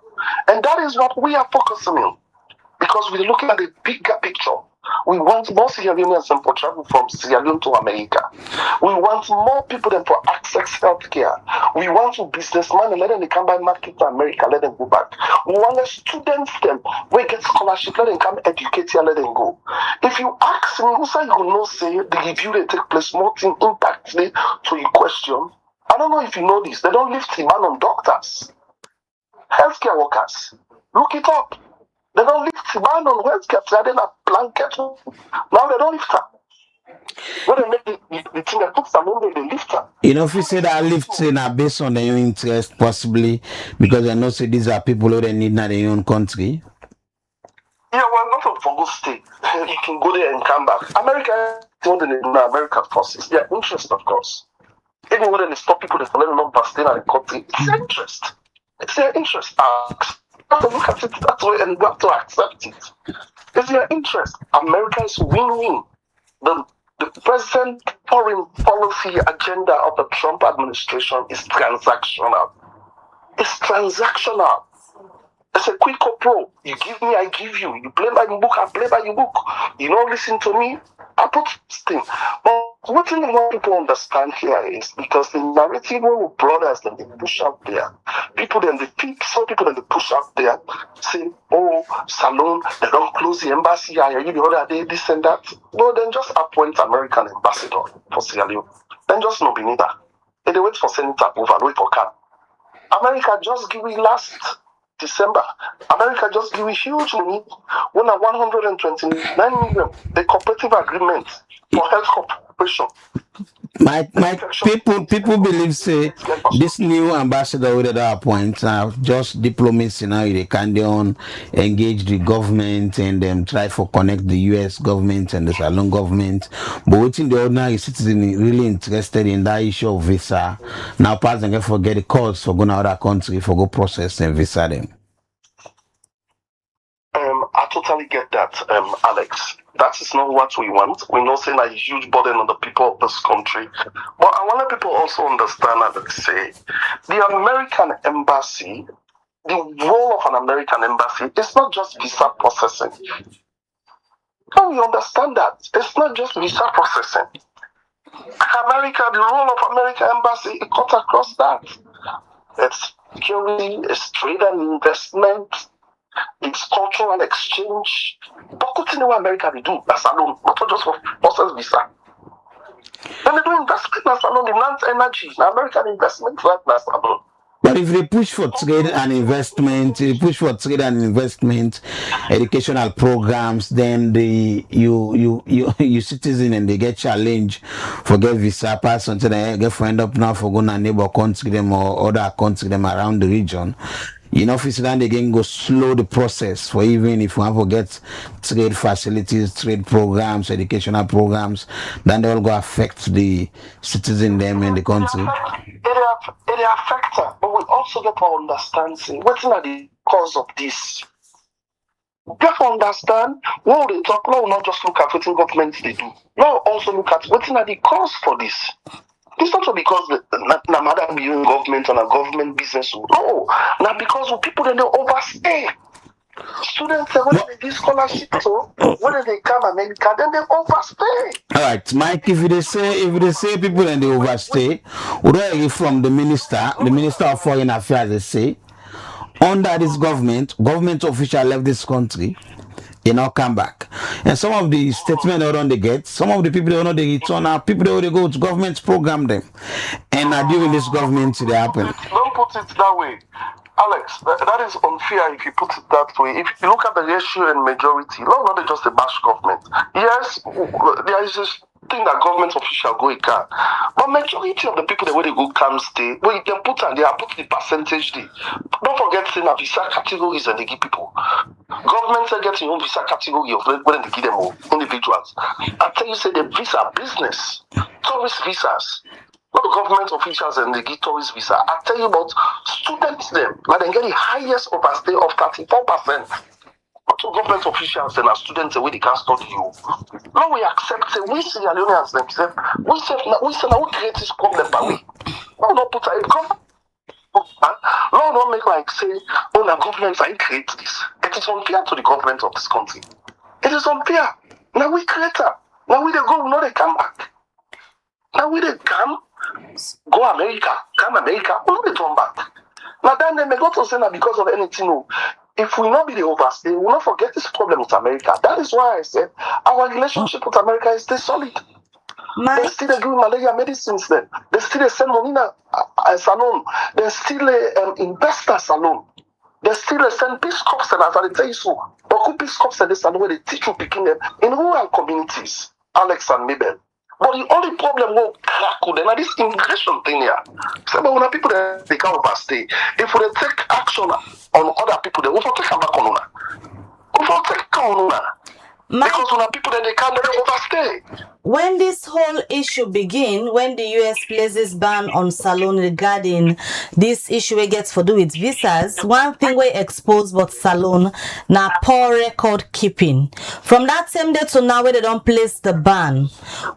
And that is what we are focusing on. Because we're looking at the bigger picture. We want more Sierra Leoneans for travel from Sierra Leone to America. We want more people than for access healthcare. We want to businessmen and let them come by market to America, let them go back. We want the students them we get scholarship, let them come educate here, let them go. If you ask me, who say you know say the review they take place more thing impact to your question. I don't know if you know this. They don't lift the man on doctors, healthcare workers. Look it up. They don't lift the man on healthcare. They didn't have blanket. Now they don't lift her. When they make the thing that puts them on, they lift her. You know, if you say that lifting are based on their own interest, possibly because they know say these are people who they need in their own country. Yeah, well, not for good state. You can go there and come back. America is more than American forces. Their interest, of course. Even when they stop people that let them not stay in the country, it's their interest. It's their interest. To look at it that way and we have to accept it. It's their interest. America is win-win. The present foreign policy agenda of the Trump administration is transactional. It's transactional. It's a quick pro. You give me, I give you. You play by your book, I play by your book. You don't listen to me, I put this thing. But what I want people to understand here is because the narrative with brothers that they push out there, people then they pick, some people that they push out there, say, oh, Salon, they don't close the embassy, I hear the other day, this and that. No, then just appoint American ambassador for Sierra Leone. Then just no be neither. And they wait for Senator approval, wait for CAN. America just give me last December. America just give me huge money, one at 129 million, the cooperative agreement for health cooperation. My people believe say this new ambassador with that appoint just diplomacy now they can engage the government and try for connect the US government and the Salon government. But waiting the ordinary citizen really interested in that issue of visa. Now pass and forget the calls for going to other country for go process and visa them. I totally get that, Alex. That is not what we want. We're not saying a huge burden on the people of this country. But I want people also understand and say the American embassy, the role of an American embassy is not just visa processing. Can we understand that? It's not just visa processing. America, the role of American embassy, it cuts across that. It's security, it's trade and investment, it's cultural exchange. But continue what America they do, that's alone, not just for process visa. Then they do investment, that's alone, they land energy, American investment, that's alone. But if they push for trade and investment, educational programs, then you citizen and they get challenged for get visa pass until they get end up now for going to neighbor country them or other country them around the region. You know, if then they can go slow the process for even if we have to get trade facilities, trade programs, educational programs, then they will go affect the citizen them in the country. It affects her, but we also get to understand what's not the cause of this. We get to understand what they talk now, not just look at what governments they do. Now also look at what's not the cause for this. It's not because the madam being government and a government business. No, not because people they overstay. Students when they do scholarship, so when they come America, then they overstay. All right, Mike. If they say people and they overstay, we don't hear from the minister of foreign affairs. They say under this government official left this country, they now come back, and some of the statements they don't get. Some of the people they don't they return. Now people they go to government program them, and during this government they happen. Don't put it that way. Alex, that is unfair if you put it that way. If you look at the ratio and majority, not just a bash government. Yes, there is this thing that government official go can, but majority of the people the way they go can stay. Well, you can put and they are put the percentage there. Don't forget saying that visa categories and they give people. Governments are getting own visa category of when they give them all individuals. I tell you, say the visa business, tourist visas. Not the government officials and the give tourist visa. I tell you about students them, like they get the highest overstay of 34%. Not to government officials and our students the way they can study you. Now we accept say we Sierra Leoneans themselves, we say now we create this problem but we not put a government. No, don't make like say, oh the government I create this. It is unfair to the government of this country. It is unfair. Now we create her. Now we they go, now they come back. Now we they come. Go America, come America, we'll be turn back. Now then they may go to say that because of anything. No. If we not be the overstay, we will not forget this problem with America. That is why I said our relationship with America is still solid. They still give malaria medicines then. They still send money a salon. They still invest a salon. They still send Peace Corps and as I tell you so. But Peace Corps and this and where they teach you picking them in rural communities, Alex and Mabel. But the only problem will crack with this immigration thing here. So, but when people they can't overstay, if we take action on other people, they will take them back on una. We will take on una. Because when people they can't overstay. When this whole issue begin, when the US places ban on Salon regarding this issue we get for do with visas, one thing we expose but Salon na poor record keeping. From that same day to now where they don't place the ban,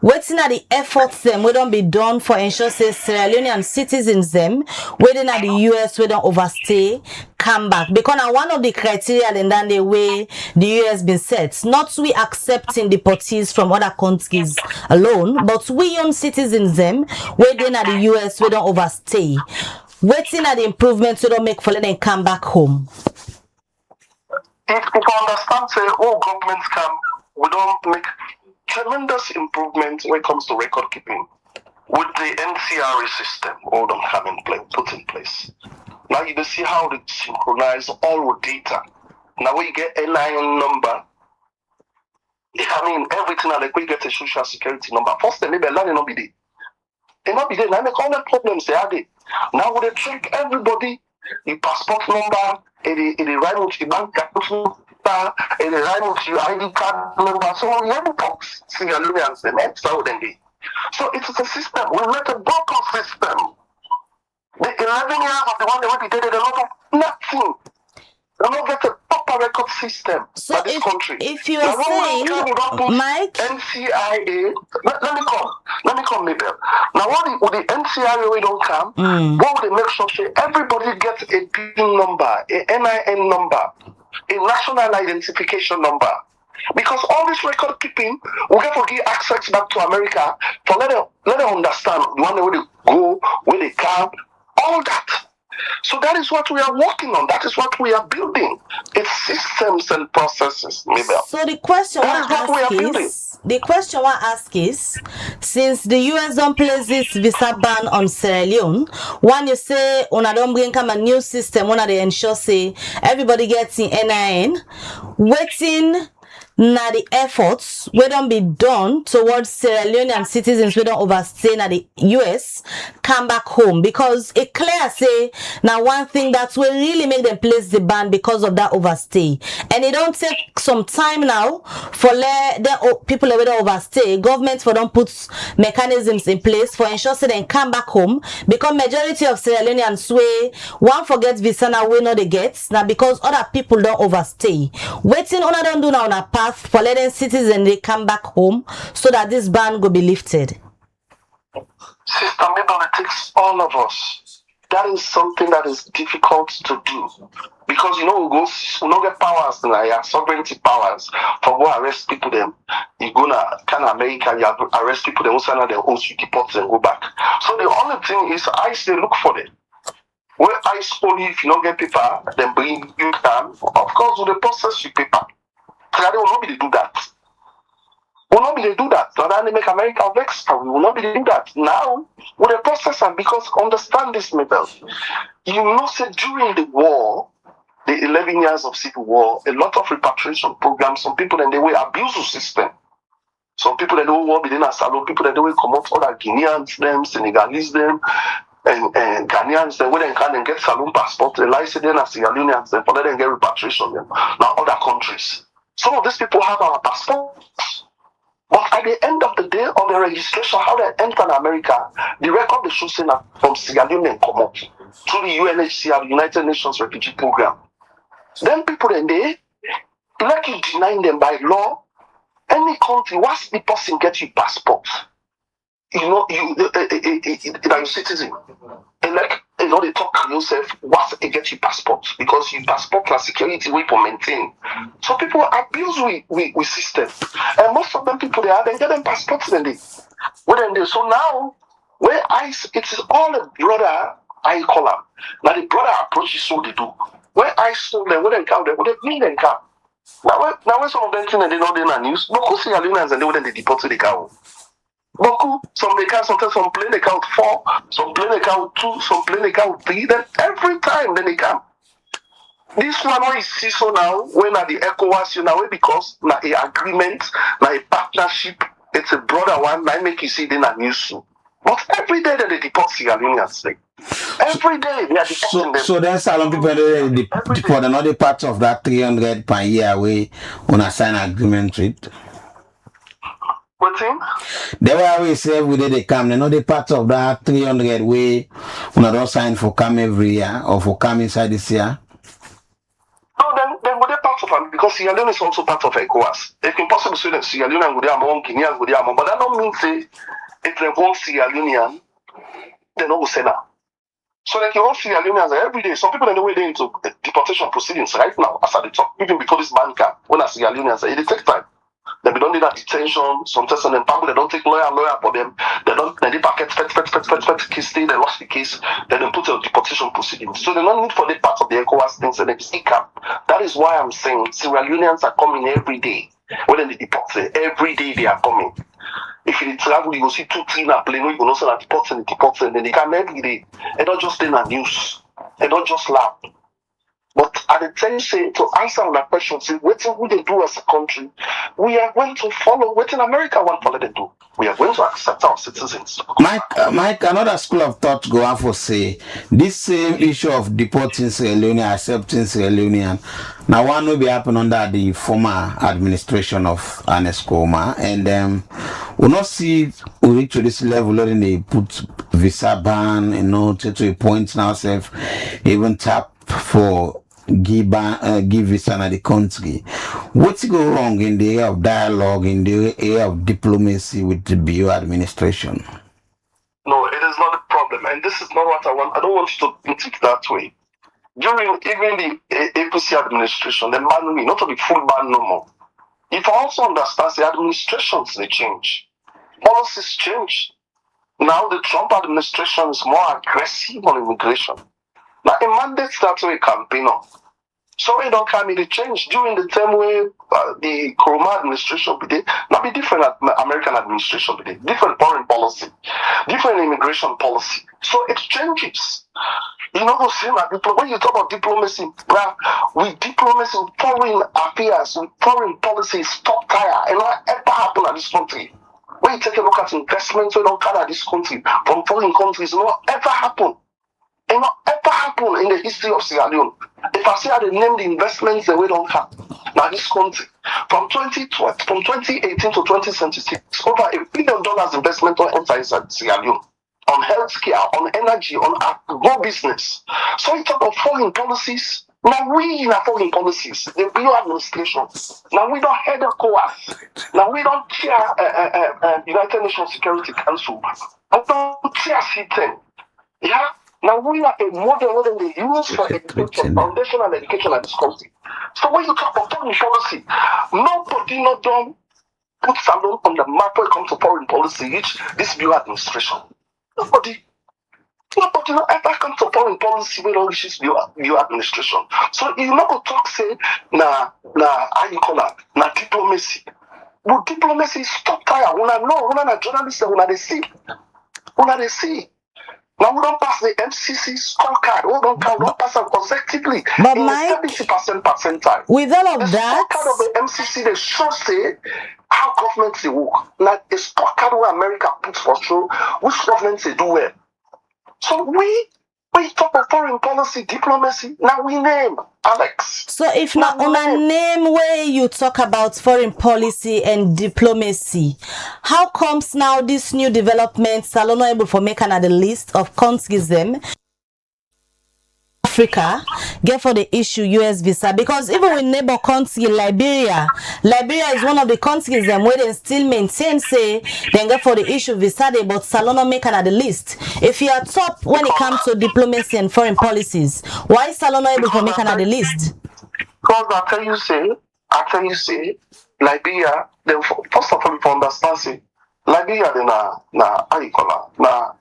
waiting at the efforts them we don't be done for ensure say Sierra Leonean citizens them waiting at the US we don't overstay come back. Because now one of the criteria and then the way the US been set, not we accepting deportees from other countries alone, but we own citizens them waiting at the US we don't overstay, waiting at the improvements we don't make for them come back home. If you understand say all governments come, we don't make tremendous improvements when it comes to record keeping. With the NCRA system, all them come in play, put in place. Now you can see how they synchronize all the data. Now when you get a NIN number, I mean everything like we get a social security number. First, maybe a line not be there. And not be there. Now make all the problems they are there. Now would they check everybody, the passport number, and the right with the bank account number, and the right with your ID card number. So we have to see your Leoneans them extra than they. So it is a system. We make a broken system. The 11 years of the one they will be dead, they don't do nothing. They don't get a proper record system so for this country. If you are saying, Mike, NCIA, let me come, Mabel. Now, would the NCIA we don't come? What would they make sure everybody gets a PIN number, a NIN number, a national identification number? Because all this record keeping will get to give access back to America for let them understand the one where they go, where they come, all that. So that is what we are working on. That is what we are building. It's systems and processes, Mabel. So the question I ask is, since the US don't place this visa ban on Sierra Leone, when you say on a don't bring come a new system, one of they ensure say everybody gets in NIN, waiting. Now the efforts we don't be done towards Sierra Leonean citizens we don't overstay na the US come back home, because it clear say now one thing that will really make them place the ban because of that overstay, and it don't take some time now for the people that don't overstay. Government for don't put mechanisms in place for ensure say they come back home, because majority of Sierra Leoneans way one forget visa now we know they get now because other people don't overstay. Waiting on don't do now on a path for letting citizens they come back home so that this ban will be lifted. Sister Mabel, it takes all of us. That is something that is difficult to do. Because we don't get powers now, sovereignty powers for go arrest people them. You go to America, you arrest people them, also now they also deport them, go back. So the only thing is ICE they look for them. Where ICE only if you don't get paper, then bring you down. Of course, with the process you paper. They will not be to do that. We will not be to do that. So then they make America vex. We will not be to do that. Now, with the process, and because understand this, Mabel, you know, say during the war, the 11 years of civil war, a lot of repatriation programs, some people and they will abuse the system. Some people that don't want to be in a salon, people that don't come out, other Guineans, them, Senegalese, them, and Ghanaians, then when they can get salon passport, they lie them as Sierra Leoneans, then for them get repatriation, them. Now, other countries. Some of these people have our passports. But at the end of the day of the registration, how they enter America, the record they show saying from Sierra Leone and come up through the UNHCR, the United Nations Refugee Program. Then people in there, like you denying them by law, any country, once the person gets you passport, you know, that you citizen. And like, you know, they talk to yourself, once they get you passport, because your passport plus security we for maintain. So people abuse with system. And most of them people they get them passports then they. So now, where it is all a brother I call them. Now the brother approach is so they do. Where I saw them, when they come there, when they bring them come. Now when some of them think that they know they're not news, because Sierra Leoneans and they when they deport to the cow. Beaucoup, some they count, sometimes some play they count 4, some play they count 2, some play they count 3, then every time then they come. This one what you see so now, when at the ECOWAS, you know, because na a agreement, na a partnership, it's a broader one, I make you see then a news. But every day that they deport Sierra Leoneans, every day they are deporting them. So then some people deport another part of that 300 per year away on a sign agreement with. They were always say every day they come. They know the part of that 300 way when I don't sign for come every year or for come inside this year. No, then would they part of it because Sierra Leone is also part of ECOWAS. It's impossible to say that Sierra Leone and Guinea, Guinea, but that don't mean say if they want Sierra Leonean, they don't say that. So like you want Sierra Leoneans every day. Some people in the way they into deportation proceedings right now as I talk, even before this ban came, when I Sierra Leoneans, it takes time. They don't need that detention. Sometimes they don't take lawyer for them. They packet case, they lost the case. They don't put a deportation proceedings. So they don't need for the part of the ECOWAS things and they stick up. That is why I'm saying Sierra Leoneans are coming every day. When they deport, every day they are coming. If you travel, you will see 2, 3 in a plane. You will also deport and then they come every day. And not just in the news. And not just laugh. But at the time, say, to answer on that question, say, what we they do as a country, we are going to follow what in America want follow they do. We are going to accept our citizens. Mike, another school of thought go on for say this same issue of deporting Sierra Leone, accepting Sierra Leonean. Now one will be happening under the former administration of Ernest Koroma, and we'll not see we reach to this level when they put visa ban, to a point now, self even tap for give visa to the country. What's go wrong in the area of dialogue, in the area of diplomacy with the BU administration? No, it is not a problem, and this is not what I want. I don't want you to think that way. During even the APC administration, the ban not to be full ban no more. If I also understand the administrations they change, policies change. Now the Trump administration is more aggressive on immigration. Now a mandate starts with a campaign on. So it don't come in the change during the time where the Koroma administration be there. Now be different American administration be there. Different foreign policy, different immigration policy. So it changes. You know what I'm saying? When you talk about diplomacy, with diplomacy, foreign affairs, with foreign policy, stop tire. And what ever happen at this country? When you take a look at investments, we don't come at this country from foreign countries, it will ever happen. It will ever happen in the history of Sierra Leone. If I say I name the investments that we don't have now this country from 2018 to 2026, over $1 billion investment on inside Sierra Leone, on healthcare, on energy, on agro business. So you talk about foreign policies. Now we in our foreign policies, the BU administration. Now we don't head a COAS. Now we don't chair United Nations Security Council. We don't chair C10. Yeah. Now we are a model that they use for education, foundational education at this country. So when you talk about foreign policy, nobody not done put Salon on the map when it comes to foreign policy, which this BU administration. Nobody not ever come to foreign policy when all this BU administration. So you not go talk say how you call that? Na diplomacy. But diplomacy stop tire. Una know, journalists they see. Now we don't pass the MCC scorecard. We don't pass them consecutively. But in Mike, the 70% percentile. With all of that, the scorecard of the MCC they show say how governments they work. Like a scorecard where America puts for sure which governments they do well. So we talk about foreign policy, diplomacy. Now we name Alex. So if not on a name where you talk about foreign policy and diplomacy, how comes now this new developments are not able to make another list of countries them Africa get for the issue US visa? Because even with neighbor country Liberia is one of the countries them where they still maintain say they get for the issue visa they but Salono make another list. If you are top when it comes to diplomacy and foreign policies, why is Salono able to make another list? Because I tell you say Liberia, then first of all, if you understand say Liberia then how you call it?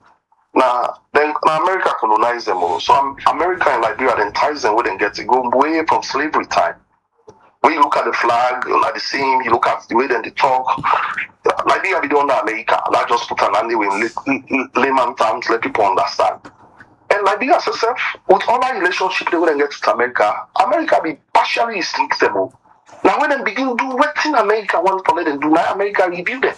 Then America colonized them all. So America and Liberia then ties them where they get to go way from slavery time. When you look at the flag, you like the same, you look at the way they talk. Liberia be the under America. I just put an anyway in layman terms, let people understand. And Liberia herself, with all our relationship they wouldn't get to America, America be partially restrict them all. Now when they begin to do what in America want to let them do, now America review them.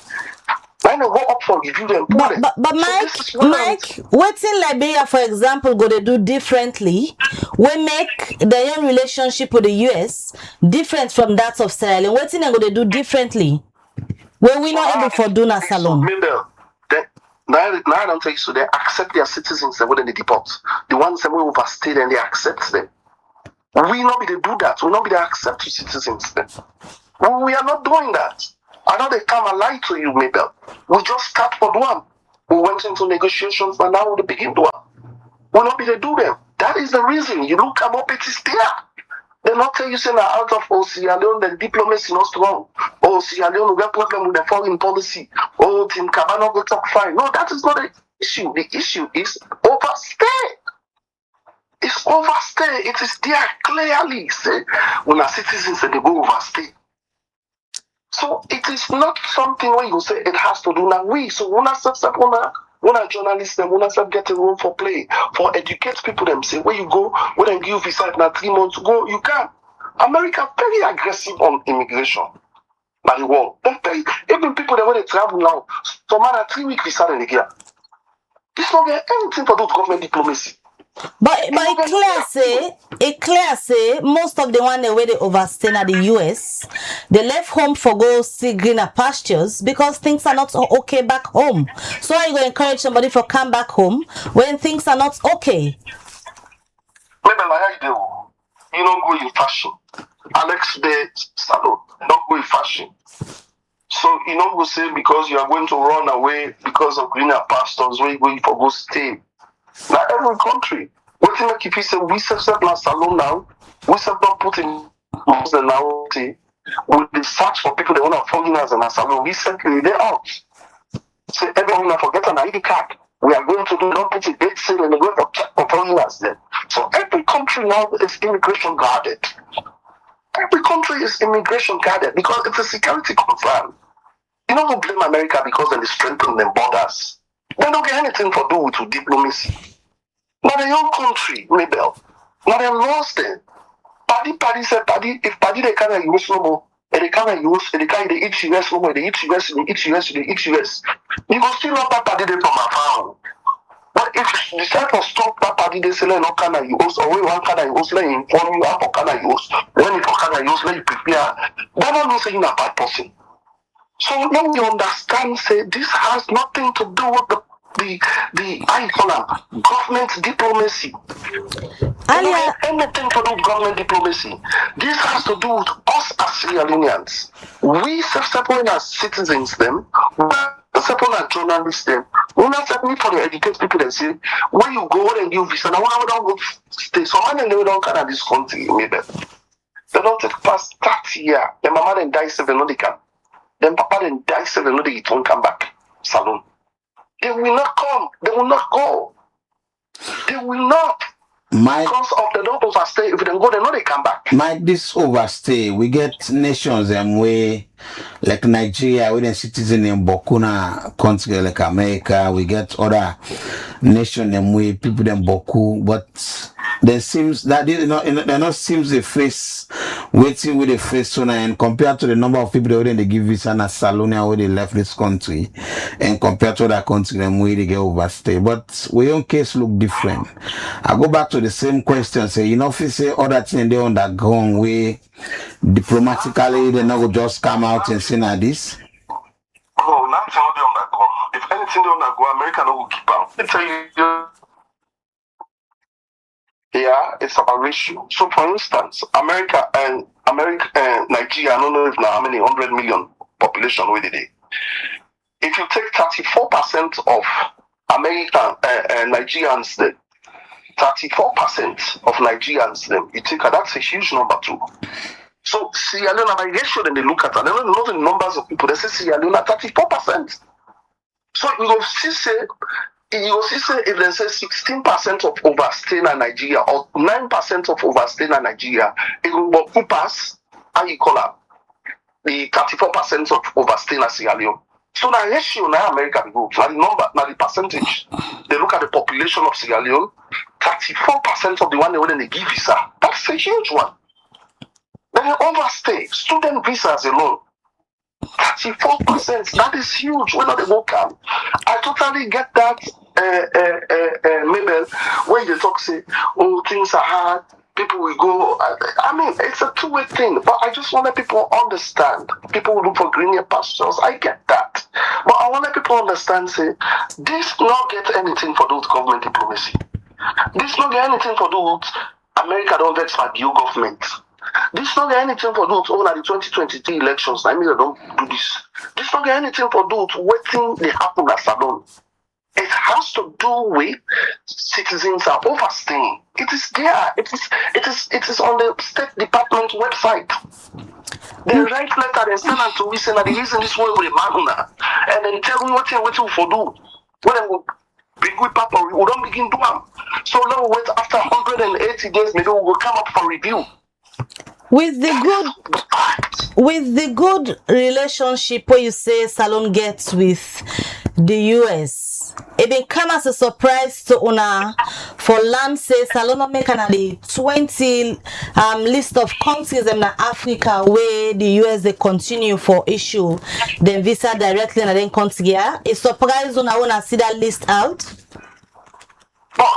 But Mike, what's in Liberia, for example, go to do differently? We make their relationship with the US different from that of Sierra Leone. What's in going to do differently? When we not able for do na salon. Now I don't tell you so they accept their citizens and when they deport. The ones that will overstay and they accept them. We not be to do that. We not be to accept citizens then. We are not doing that. I know they come and lie to you, Mabel. We just start for one. We went into negotiations and now we begin to one. We're not be to do them. That is the reason. You look up, it is there. They not tell you saying out of Sierra Leone, the diplomacy not strong. Sierra Leone, we got problem with the foreign policy. Tim Cabano go talk fine. No, that is not the issue. The issue is overstay. It's overstay. It is there clearly. Say, when our citizens say they go overstay. So it is not something where you say it has to do now. So when I When a journalist them, when I start get a role for play, for educate people them say where you go, when I give visa now 3 months to go, you can. America very aggressive on immigration. By the world. Even people that when they travel now, some man 3 weeks visa in the year. This not get anything to do with government diplomacy. But it clear say most of the one where they overstay at the US, they left home for go see greener pastures because things are not okay back home. So are you going to encourage somebody for come back home when things are not okay? Maybe like I do. You don't go in fashion. Alex de Salon, don't go in fashion. So you don't go say because you are going to run away because of greener pastures where you going for go stay. Now every country, what you make if you say we set na salon now, we set not put in the now with the search for people that want to foreigners in a salon, we set they out. Say everyone forget an ID card. We are going to do not put a date sale and go for check for foreigners then. So every country now is immigration guarded. Every country is immigration guarded because it's a security concern. You don't blame America because they strengthen their borders. They don't get anything to do with diplomacy. Not their own country, Mabel. Not their laws then. Paddy said, if Paddy they can't use no more, and they can't use, and they can't eat US no more, they eat US, they eat US, they eat US. You go still not that Paddy they from a farm. But if you decide to stop that Paddy they say, no can I use, or we want can I use, let you inform you how can I use, when you can I use, let you prepare. That don't mean saying a bad person. So now you understand, say this has nothing to do with the I call them government diplomacy. Anything to do with government diplomacy. This has to do with us as Sierra Leoneans. We separate as citizens them, we separate as journalists them. We not separate for the educated people that say where you go and you visa. Now we don't go stay. So many they don't come at this country, maybe. They don't take past 30 years. Their mama then die 7 no they can. Then papa then die 7 no they don't come back. Salon. They will not come. They will not go. They will not. Because of the don't overstay. If they go, they know they come back. Mike, this overstay, we get nations where, like Nigeria, we then citizen in Bokuna country like America. We get other nations where people them Boku, but there seems that they not seems the face waiting with the face sooner, and compared to the number of people that they give visa in Salonia where they left this country, and compared to other country where they get overstay. But we own case look different. I go back to the same question. Say if you say other things they undergone way diplomatically, they not go just come out and say like this. Oh, nothing will be undergone. If anything they undergo, America no will keep out. They tell you. Yeah, it's about ratio. So, for instance, America and Nigeria, I don't know if now how many 100 million population where they. If you take 34% of American Nigerians, then 34% of Nigerians, then you take that's a huge number too. So Sierra Leone, by ratio, then they look at that. They don't know the numbers of people. They say Sierra Leone 34%. So you will see say. If they say 16% of overstay in Nigeria or 9% of overstay in Nigeria, it will pass, how you call it, the 34% of overstay in Sierra Leone. So the ratio now America goes, now the number, now the percentage. They look at the population of Sierra Leone, 34% of the one they give visa. That's a huge one. Then they overstay, student visas alone. 34%, that is huge. Where do they go come? I totally get that, Mabel, when they talk, say, oh, things are hard, people will go. I mean, it's a two-way thing, but I just want people understand. People will look for greener pastures. I get that. But I want people understand, say, this not get anything for do with government diplomacy. This not get anything for do with America don't vex my new government. This don't get anything for do with all the 2023 elections. I mean, I don't do this. This don't get anything for do with waiting they happen at Salon. It has to do with citizens are overstaying. It is there. It is on the State Department website. They write letter and send them to we say that the reason this way with the and then tell me what you for do. When they will bring with Papa, we don't begin to them. So now we wait after 180 days, maybe we will come up for review. With the good relationship where you say Salon gets with the US. It been come as a surprise to Una for land say Salono make the 20 list of countries in Africa where the US they continue for issue then visa directly and then come together. It's surprise Una see that list out. But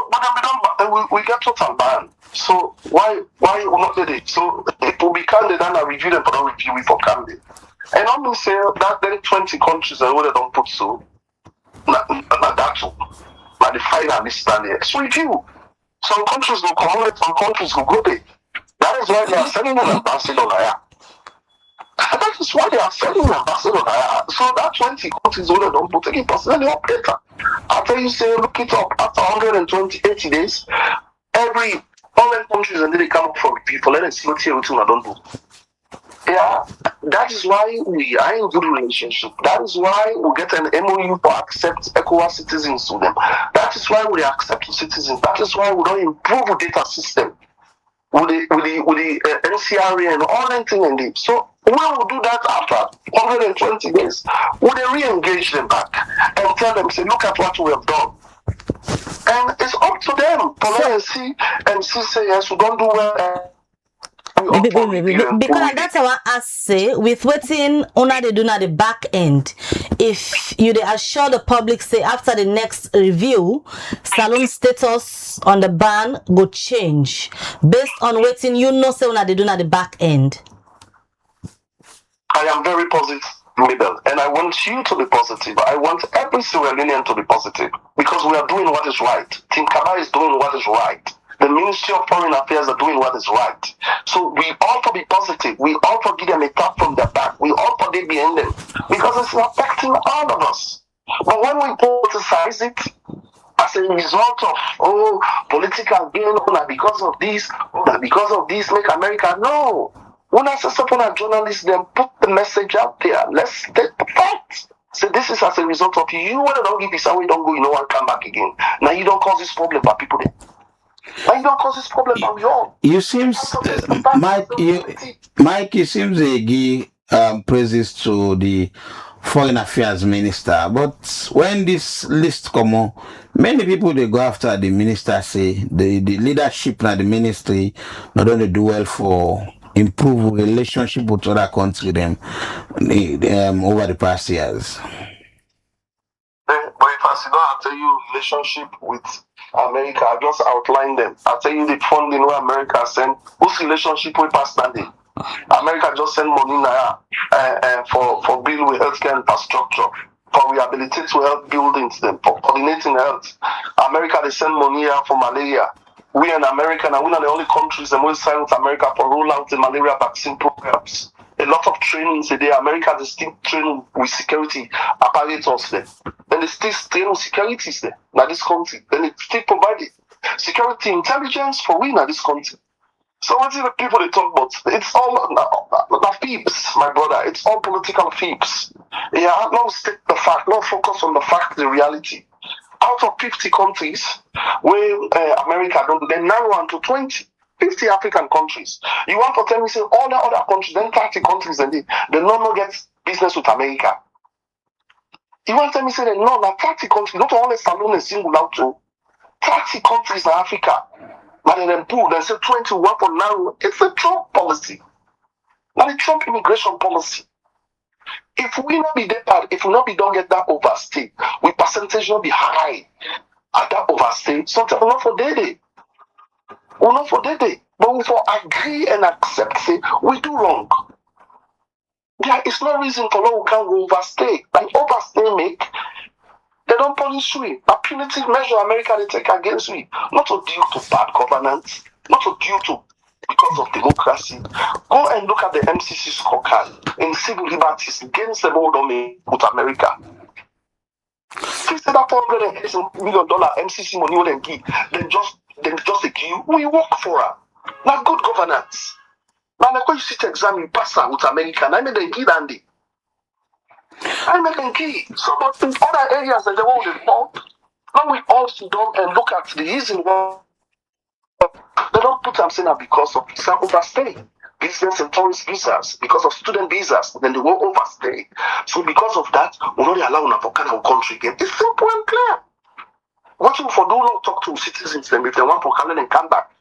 then we get total ban. So why we not did it? So it will be candidate and review them, but not review it for candidate. And I'm gonna say that then 20 countries that would don't put so not that one. But the final list stand there. So review. Some countries will come out, some countries will go there. That is why they are sending an ambassador there. That is why they are sending an ambassador there. So that 20 countries would don't put any personally up later. After you say look it up after 80 days, every all the countries and then they come up from people, let them see what here don't do. Yeah, that is why we are in good relationship. That is why we get an MOU for accept ECOWAS citizens to them. That is why we accept citizens. That is why we don't improve the data system with the NCRA and all that thing and so when we do that after 120 days, we re-engage them back and tell them, say, look at what we have done. And it's up to them to let us see and see say yes, we don't do well. Because that's what I say with waiting on they do not the back end. If you they assure the public say after the next review, salon status on the ban go change based on waiting. You know, say on they do not the back end. I am very positive, Mabel, and I want you to be positive. I want every Sierra Leonean to be positive because we are doing what is right. Tinkaba is doing what is right. The Ministry of Foreign Affairs are doing what is right. So we ought to be positive. We ought to give them a tap from the back. We ought to be behind them because it's affecting all of us. But when we politicize it as a result of political gain, because of this, because of this, make America no. When I say upon a journalist, then put the message out there. Let's state the facts. So this is as a result of you. You want to don't give visa, we don't go, you know, and come back again. Now you don't cause this problem, but people there. Now you don't cause this problem, but we all. You seems Mike, you seems they give praises to the Foreign Affairs Minister, but when this list come on, many people they go after the minister say the leadership and the ministry not only do well for improve relationship with other countries them over the past years. But if I sit down, I'll tell you relationship with America, I just outline them. I'll tell you the funding where America send. Whose relationship with past standing? America just send money now for build with healthcare infrastructure, for rehabilitate to health buildings, them for coordinating health. America they send money here for malaria. We in America and we are the only countries that will sign with America for roll out the malaria vaccine programs. A lot of trainings today. America is still training with security apparatus there. Then they still train with securities there. Now this country. Then they still provide security intelligence for we in this country. So what is the people they talk about? It's all the fibs, my brother. It's all political fibs. Yeah, no state the fact, no focus on the fact, the reality. Out of 50 countries where America don't do, they narrow down to 20. 50 African countries. You want to tell me, say, all the other countries, then 30 countries, and they no get business with America. You want to tell me, say, no, 30 countries, not only Salon and single out to 30 countries in Africa. But then pull, they say 21 for now. It's a Trump policy. Not a Trump immigration policy. If we not be there, if we not be don't get that overstay, we percentage not be high at that overstay, sometimes not for day. We're not for day, but we for agree and accept say we do wrong. There is no reason for no we can't go overstay. And overstay make they don't punish we. A punitive measure America they take against we. Not to due to bad governance, not to due to because of democracy. Go and look at the MCC scorecard in civil liberties against the world with America. If you say that $480 million MCC money wouldn't give, then just a give, we work for her. Now good governance. Now the you sit exam you pass her with America, and I made a key dandy. I make a key. So but in other areas that the world is not, now we all sit down and look at the easy one. They don't put them saying that because of some overstay. business and tourist visas, because of student visas, then they will overstay. So because of that, we not allow them to come our country again. It's simple and clear. What you for do not talk to citizens them if they want for come and come back.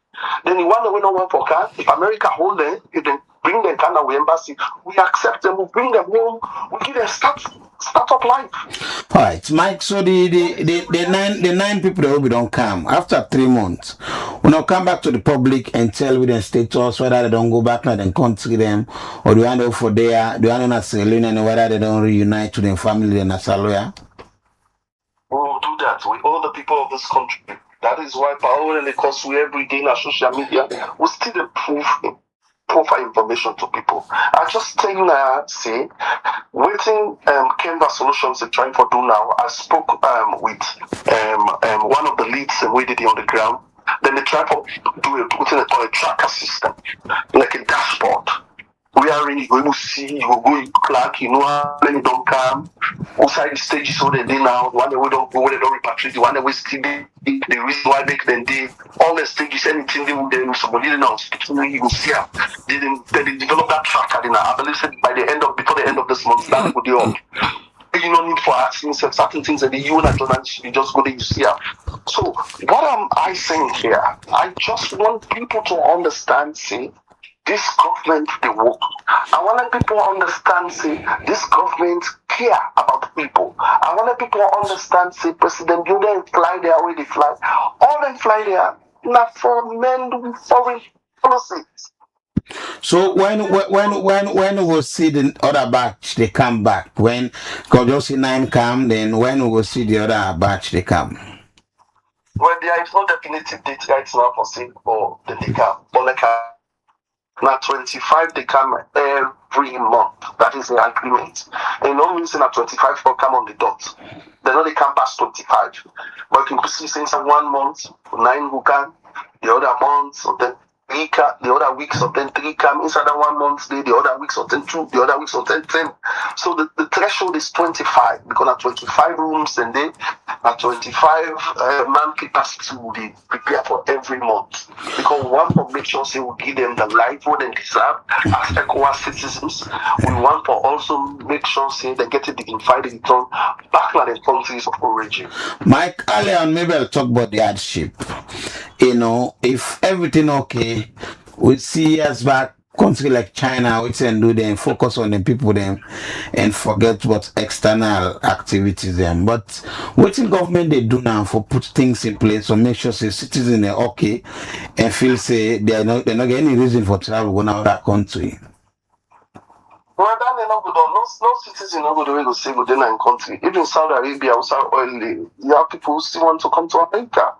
Then you want to no one for come. If America hold them, if they bring them to our embassy, we accept them, we bring them home, we give them start up life. All right, Mike. So the nine people that will don't come after 3 months. We now come back to the public and tell with them status whether they don't go back and then country them, or do you want to for there, do you want to Sierra Leone and whether they don't reunite to their family and as a lawyer? We will do that with all the people of this country. That is why Paolo and because we every day on social media, we still improve profile information to people. I just tell you now, say, waiting Canva Solutions are trying to do now. I spoke with one of the leads and we did it on the ground. Then they try to do it within a tracker system, like a dashboard. We are really going to see, you will go in clock, you know how many don't come. Outside the stages so they now, one day we don't go, they don't repatriate, one day we still the reason why they can do all the stages, anything they will do, somebody didn't know, you will see how they develop that tracker. I believe by the end of, before the end of this month, that will do all. You don't need for asking certain things that you and journalists, you just go there, you see how. So, what am I saying here? I just want people to understand, see, this government, they work. I want people understand, say, this government care about people. I want people understand, say, President, you don't fly there where they fly. All them fly there, not for men doing foreign policies. So when we will see the other batch, they come back. When because 9 come, then when we will see the other batch, they come. Well, there is no definitive date right now for saying, oh, then they come. But like now 25 they come every month. That is the agreement. And no reason at 25 will come on the dot. They know they come past 25. But you can see since 1 month, 9 who come, the other months, or then 3 come, the other weeks, or then 3 come inside that 1 month, the other weeks, or then 2, the other weeks, or then 10. So the threshold is 25 because at 25 rooms and they at 25 man capacity will be prepared for every month. Because we want to make sure say we give them the livelihood they deserve as ECOWAS citizens. We want to also make sure say they get a dignified return back to their countries of origin. Mike, earlier on, maybe I'll talk about the hardship. You know, if everything okay, we see years back, country like China, we can do them, focus on the people them, and forget what external activities them. But what the government they do now for put things in place to make sure say citizens are okay and feel say they're not getting any reason for travel going out of that country. Well, that they not good. No citizen not good way to say good in a country. Even Saudi Arabia, also oil, you have people who still want to come to America.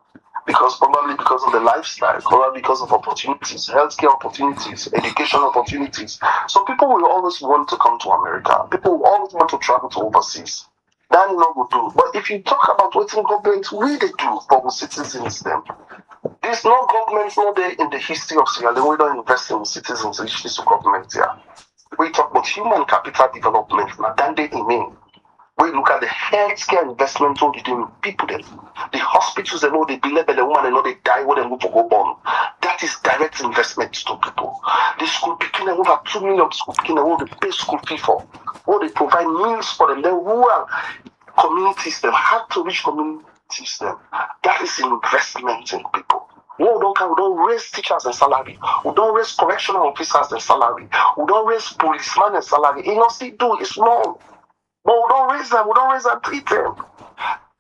Probably because of the lifestyle, probably because of opportunities, healthcare opportunities, education opportunities. So people will always want to come to America. People will always want to travel to overseas. That is not good do. But if you talk about what government really do for the citizens, then there's no government no there in the history of Sierra Leone. We don't invest in citizens, which is government here. We talk about human capital development. Now, then they mean. We look at the healthcare investment what they do with people then. The hospitals they know they believe the woman they know they die when they move for go born. That is direct investment to people. The school picking over 2 million school picking they pay school fee for. Or they provide meals for them. The rural communities them have to reach communities them. That is investment in people. We don't raise teachers and salary. We don't raise correctional officers and salary. We don't raise policemen and salary. You know, see, do it's small. But we don't raise them, treat them.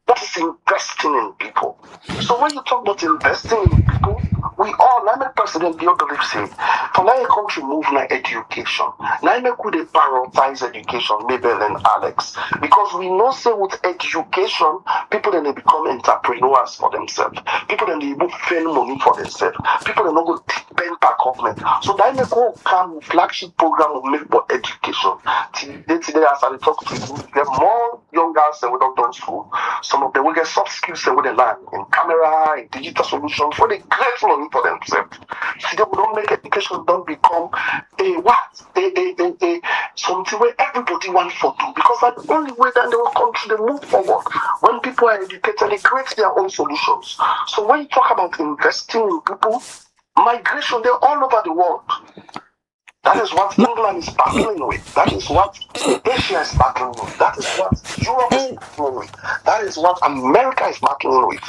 That is investing in people. So when you talk about investing in people, we all, I'm a president, the other believe say, for like a country move like education. Now I make we prioritize education, Mabel and Alex. Because we know say with education, people then they become entrepreneurs for themselves. People then they will spend money for themselves. People then not go depend per government. So that make go come with flagship program of make for education. Today as I talk to you, there are more young girls that we don't done school. Some of them will get soft skills that we learn in camera, in digital solutions, for the great money for themselves. See, they don't make education don't become something where everybody wants to do, because that's the only way that they will country they move forward. When people are educated, they create their own solutions. So when you talk about investing in people, migration, they're all over the world. That is what England is battling with. That is what Asia is battling with. That is what Europe is battling with. That is what America is battling with.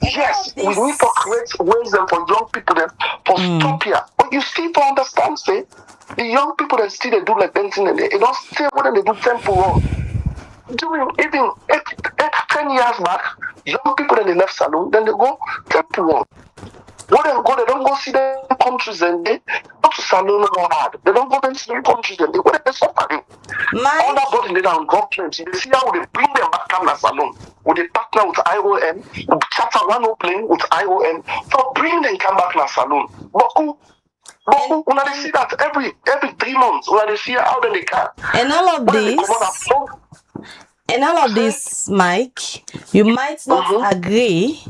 Yes, we need to create ways for young people that for stop here. But you still don't understand, say, the young people that still they do like dancing and they don't stay when they do temple run. During even 10 years back, young people that they left salon, then they go temple run. When they go, they don't go see them countries and they go to salon no hard. They don't go to see them countries and they go to suffering. All that body they don't government. You see how they bring them back to the salon. With they partner with IOM, with charter one plane with IOM, for bring them come back to the salon. But when they see that every 3 months, when they see how they can. And all of this, Mike, you might not agree,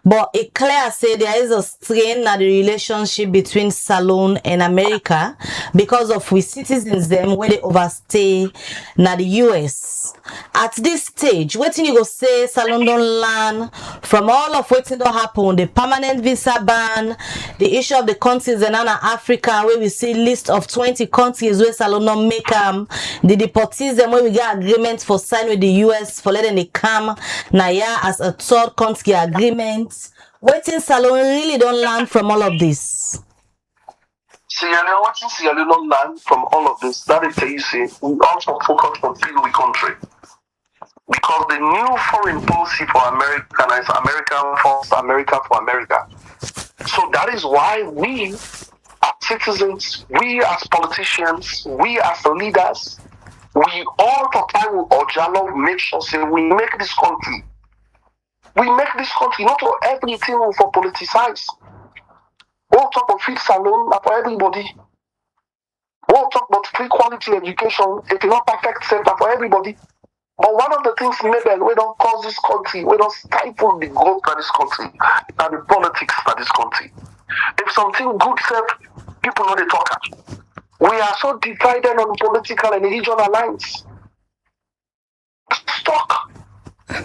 but it clear say there is a strain in the relationship between Salon and America because of we citizens them where they overstay na the US. At this stage, waiting you go say Salon don't learn from all of waiting don't happen, the permanent visa ban, the issue of the countries in Africa where we see list of 20 countries where Salon don't make the deportees where we get agreement for sign with the US for letting they come now as a third country agreement. Waiting Salon really don't learn from all of this. What Sierra Leone learn from all of this, that is easy. We also focus on the country. Because the new foreign policy for America is America first, America for America. So that is why we as citizens, we as politicians, we as leaders, we all try with Ojalo make sure say we make this country. We make this country not for everything for politicize. We'll talk about free salon for everybody. We'll talk about free quality education. If it's not perfect center for everybody. But one of the things maybe we don't cause this country, we don't stifle the growth of this country and the politics of this country. If something good said, people know they talk. We are so divided on political and regional lines. Stuck.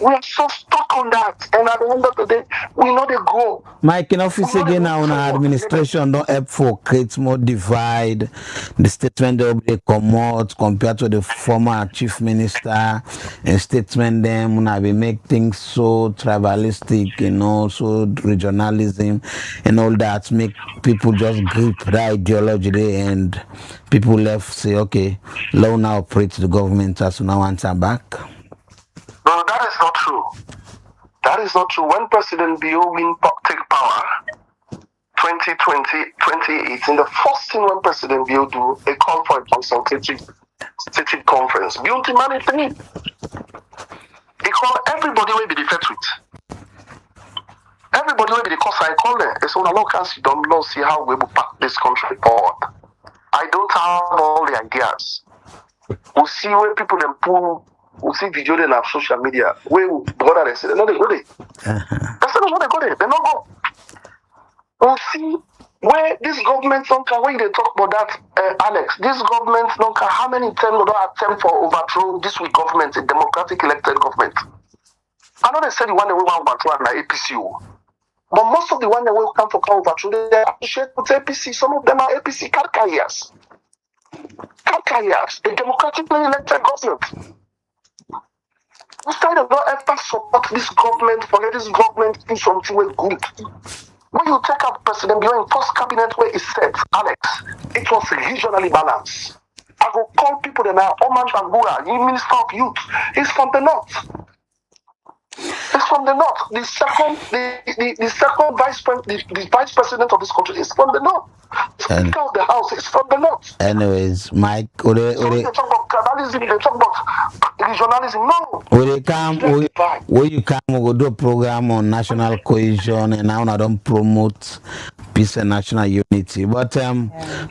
We are so stuck on that. And at the end of the day, we know they grow. Mike, in office again now, our administration don't help for create more divide. The statement they come out compared to the former chief minister, and statement them when we make things so tribalistic, you know, so regionalism and all that make people just grip that ideology there, and people left say, okay, Leone now operate the government as now answer back. No, that is not true. That is not true. When President Bio take power, 2020, 2018, the first thing when President Bio do, a call for a consultative conference. Bio demanded three. He called everybody will be the fet with. Everybody will be the cause I call them. They say, well, you don't know, see how we will pack this country forward. I don't have all the ideas. We'll see where people then pull. We see video then on social media where brother they say no they go there. That's not they go there. They not go. We see where this government don't care when they talk about that Alex. This government don't care how many times they attempt for overthrow this week government, a democratic elected government. I know they say the one that we want to overthrow and APC. But most of the one that will come for overthrow, they appreciate with APC. Some of them are APC carriers. A democratically elected government. Instead of not ever support this government, forget this government do something with good. When you take up President Bio in first cabinet where he said, Alex, it was regionally balanced. I will call people that are Oman Bangura, the Minister of Youth. He's from the north. He's from the north. The second vice president of this country is from the north. Speaker of the House is from the north. Anyways, Mike, So they talk about tribalism, they talk about regionalism. No. When you come, we go do a program on national cohesion, and now I don't promote peace and national unity. But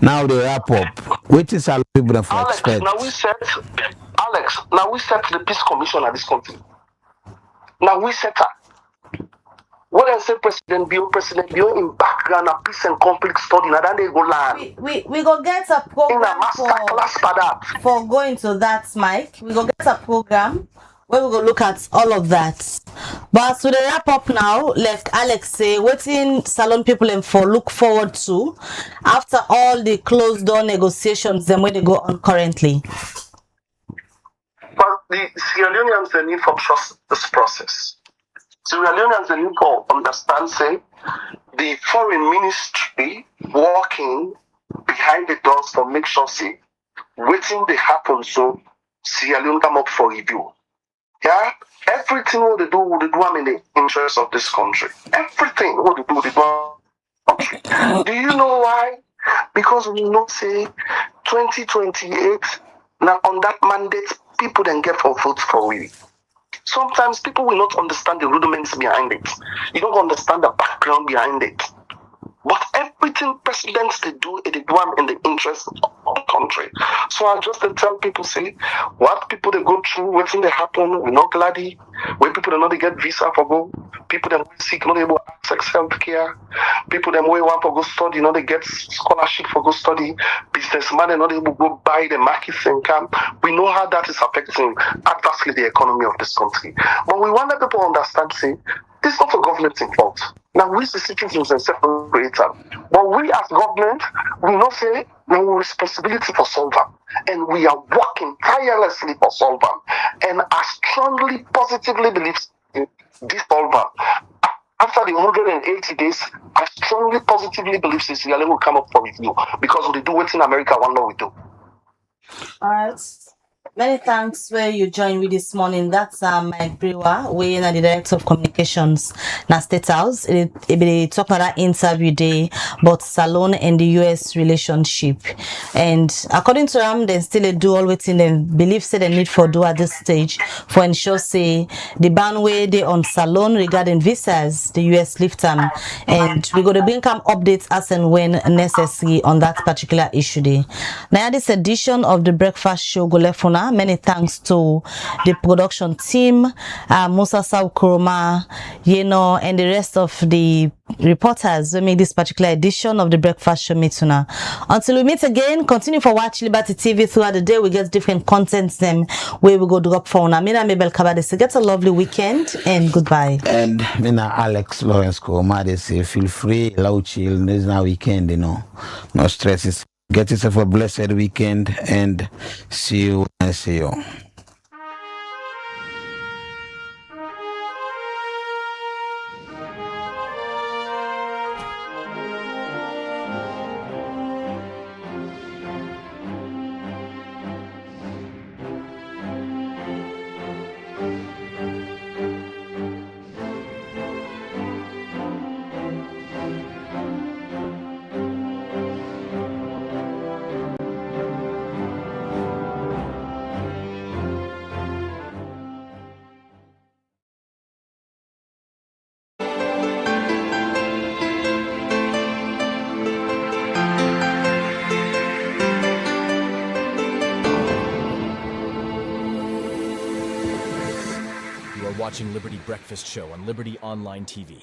now they wrap up. Which is our people for expect? Now we set the peace commission at this country. Now we set her. What I say, President Bio in background of peace and conflict study, now then they go land. We go get a program for going to that, Mike. We go get a program where we go look at all of that. But to the wrap up now, like Alex say, waiting salon people and for look forward to after all the closed door negotiations them where they go on currently. But the Sierra Leoneans they need for trust this process. Sierra Leoneans they need to understand say the foreign ministry working behind the doors to make sure say waiting they happen so Sierra Leone come up for review. Yeah, everything what they do in the interest of this country. Everything what they do in the country. Do you know why? Because we know say 2028 now on that mandate people then get for vote for we. Sometimes people will not understand the rudiments behind it. You don't understand the background behind it. But everything presidents they do in the interest of the country. So I just tell people say what people they go through, what thing they happen, we're not gladdy. When people they not they get visa for go, people them sick, not able to access health care, people them way want for go study, not they get scholarship for go study, businessmen they not able to go buy the markets income. We know how that is affecting adversely the economy of this country. But we want people to understand say this is not the government's fault. Now we the citizens and self-creator. But we as government, we not say we have responsibility for solve them. And we are working tirelessly for solve them. And I strongly, positively believe in this solve them. After the 180 days, I strongly, positively believe Sierra Leone will come up for review. Because we do what in America, one know we do. Alright. Many thanks where you joined me this morning. That's Mike Brewer, we are the Director of Communications na State House. It be talk about that interview day, but Salon and the US relationship. And according to them, they still do all waiting they believe say they need for do at this stage for ensure say the ban way they on Salon regarding visas, the US lift them. And we gonna bring some updates as and when necessary on that particular issue day. Now this edition of the breakfast show go left for now. Many thanks to the production team, Musa Saukuroma, and the rest of the reporters who make this particular edition of the breakfast show meet tonight. Until we meet again, continue for watch Liberty TV throughout the day. We get different contents them where we go drop for now. Mina Mabel Kabade. Get a lovely weekend and goodbye. And Mina Alex Lawrence Koma, they say feel free, loud chill. There's no weekend, no stresses. Get yourself a blessed weekend and see you and see you. Watching Liberty Breakfast Show on Liberty Online TV.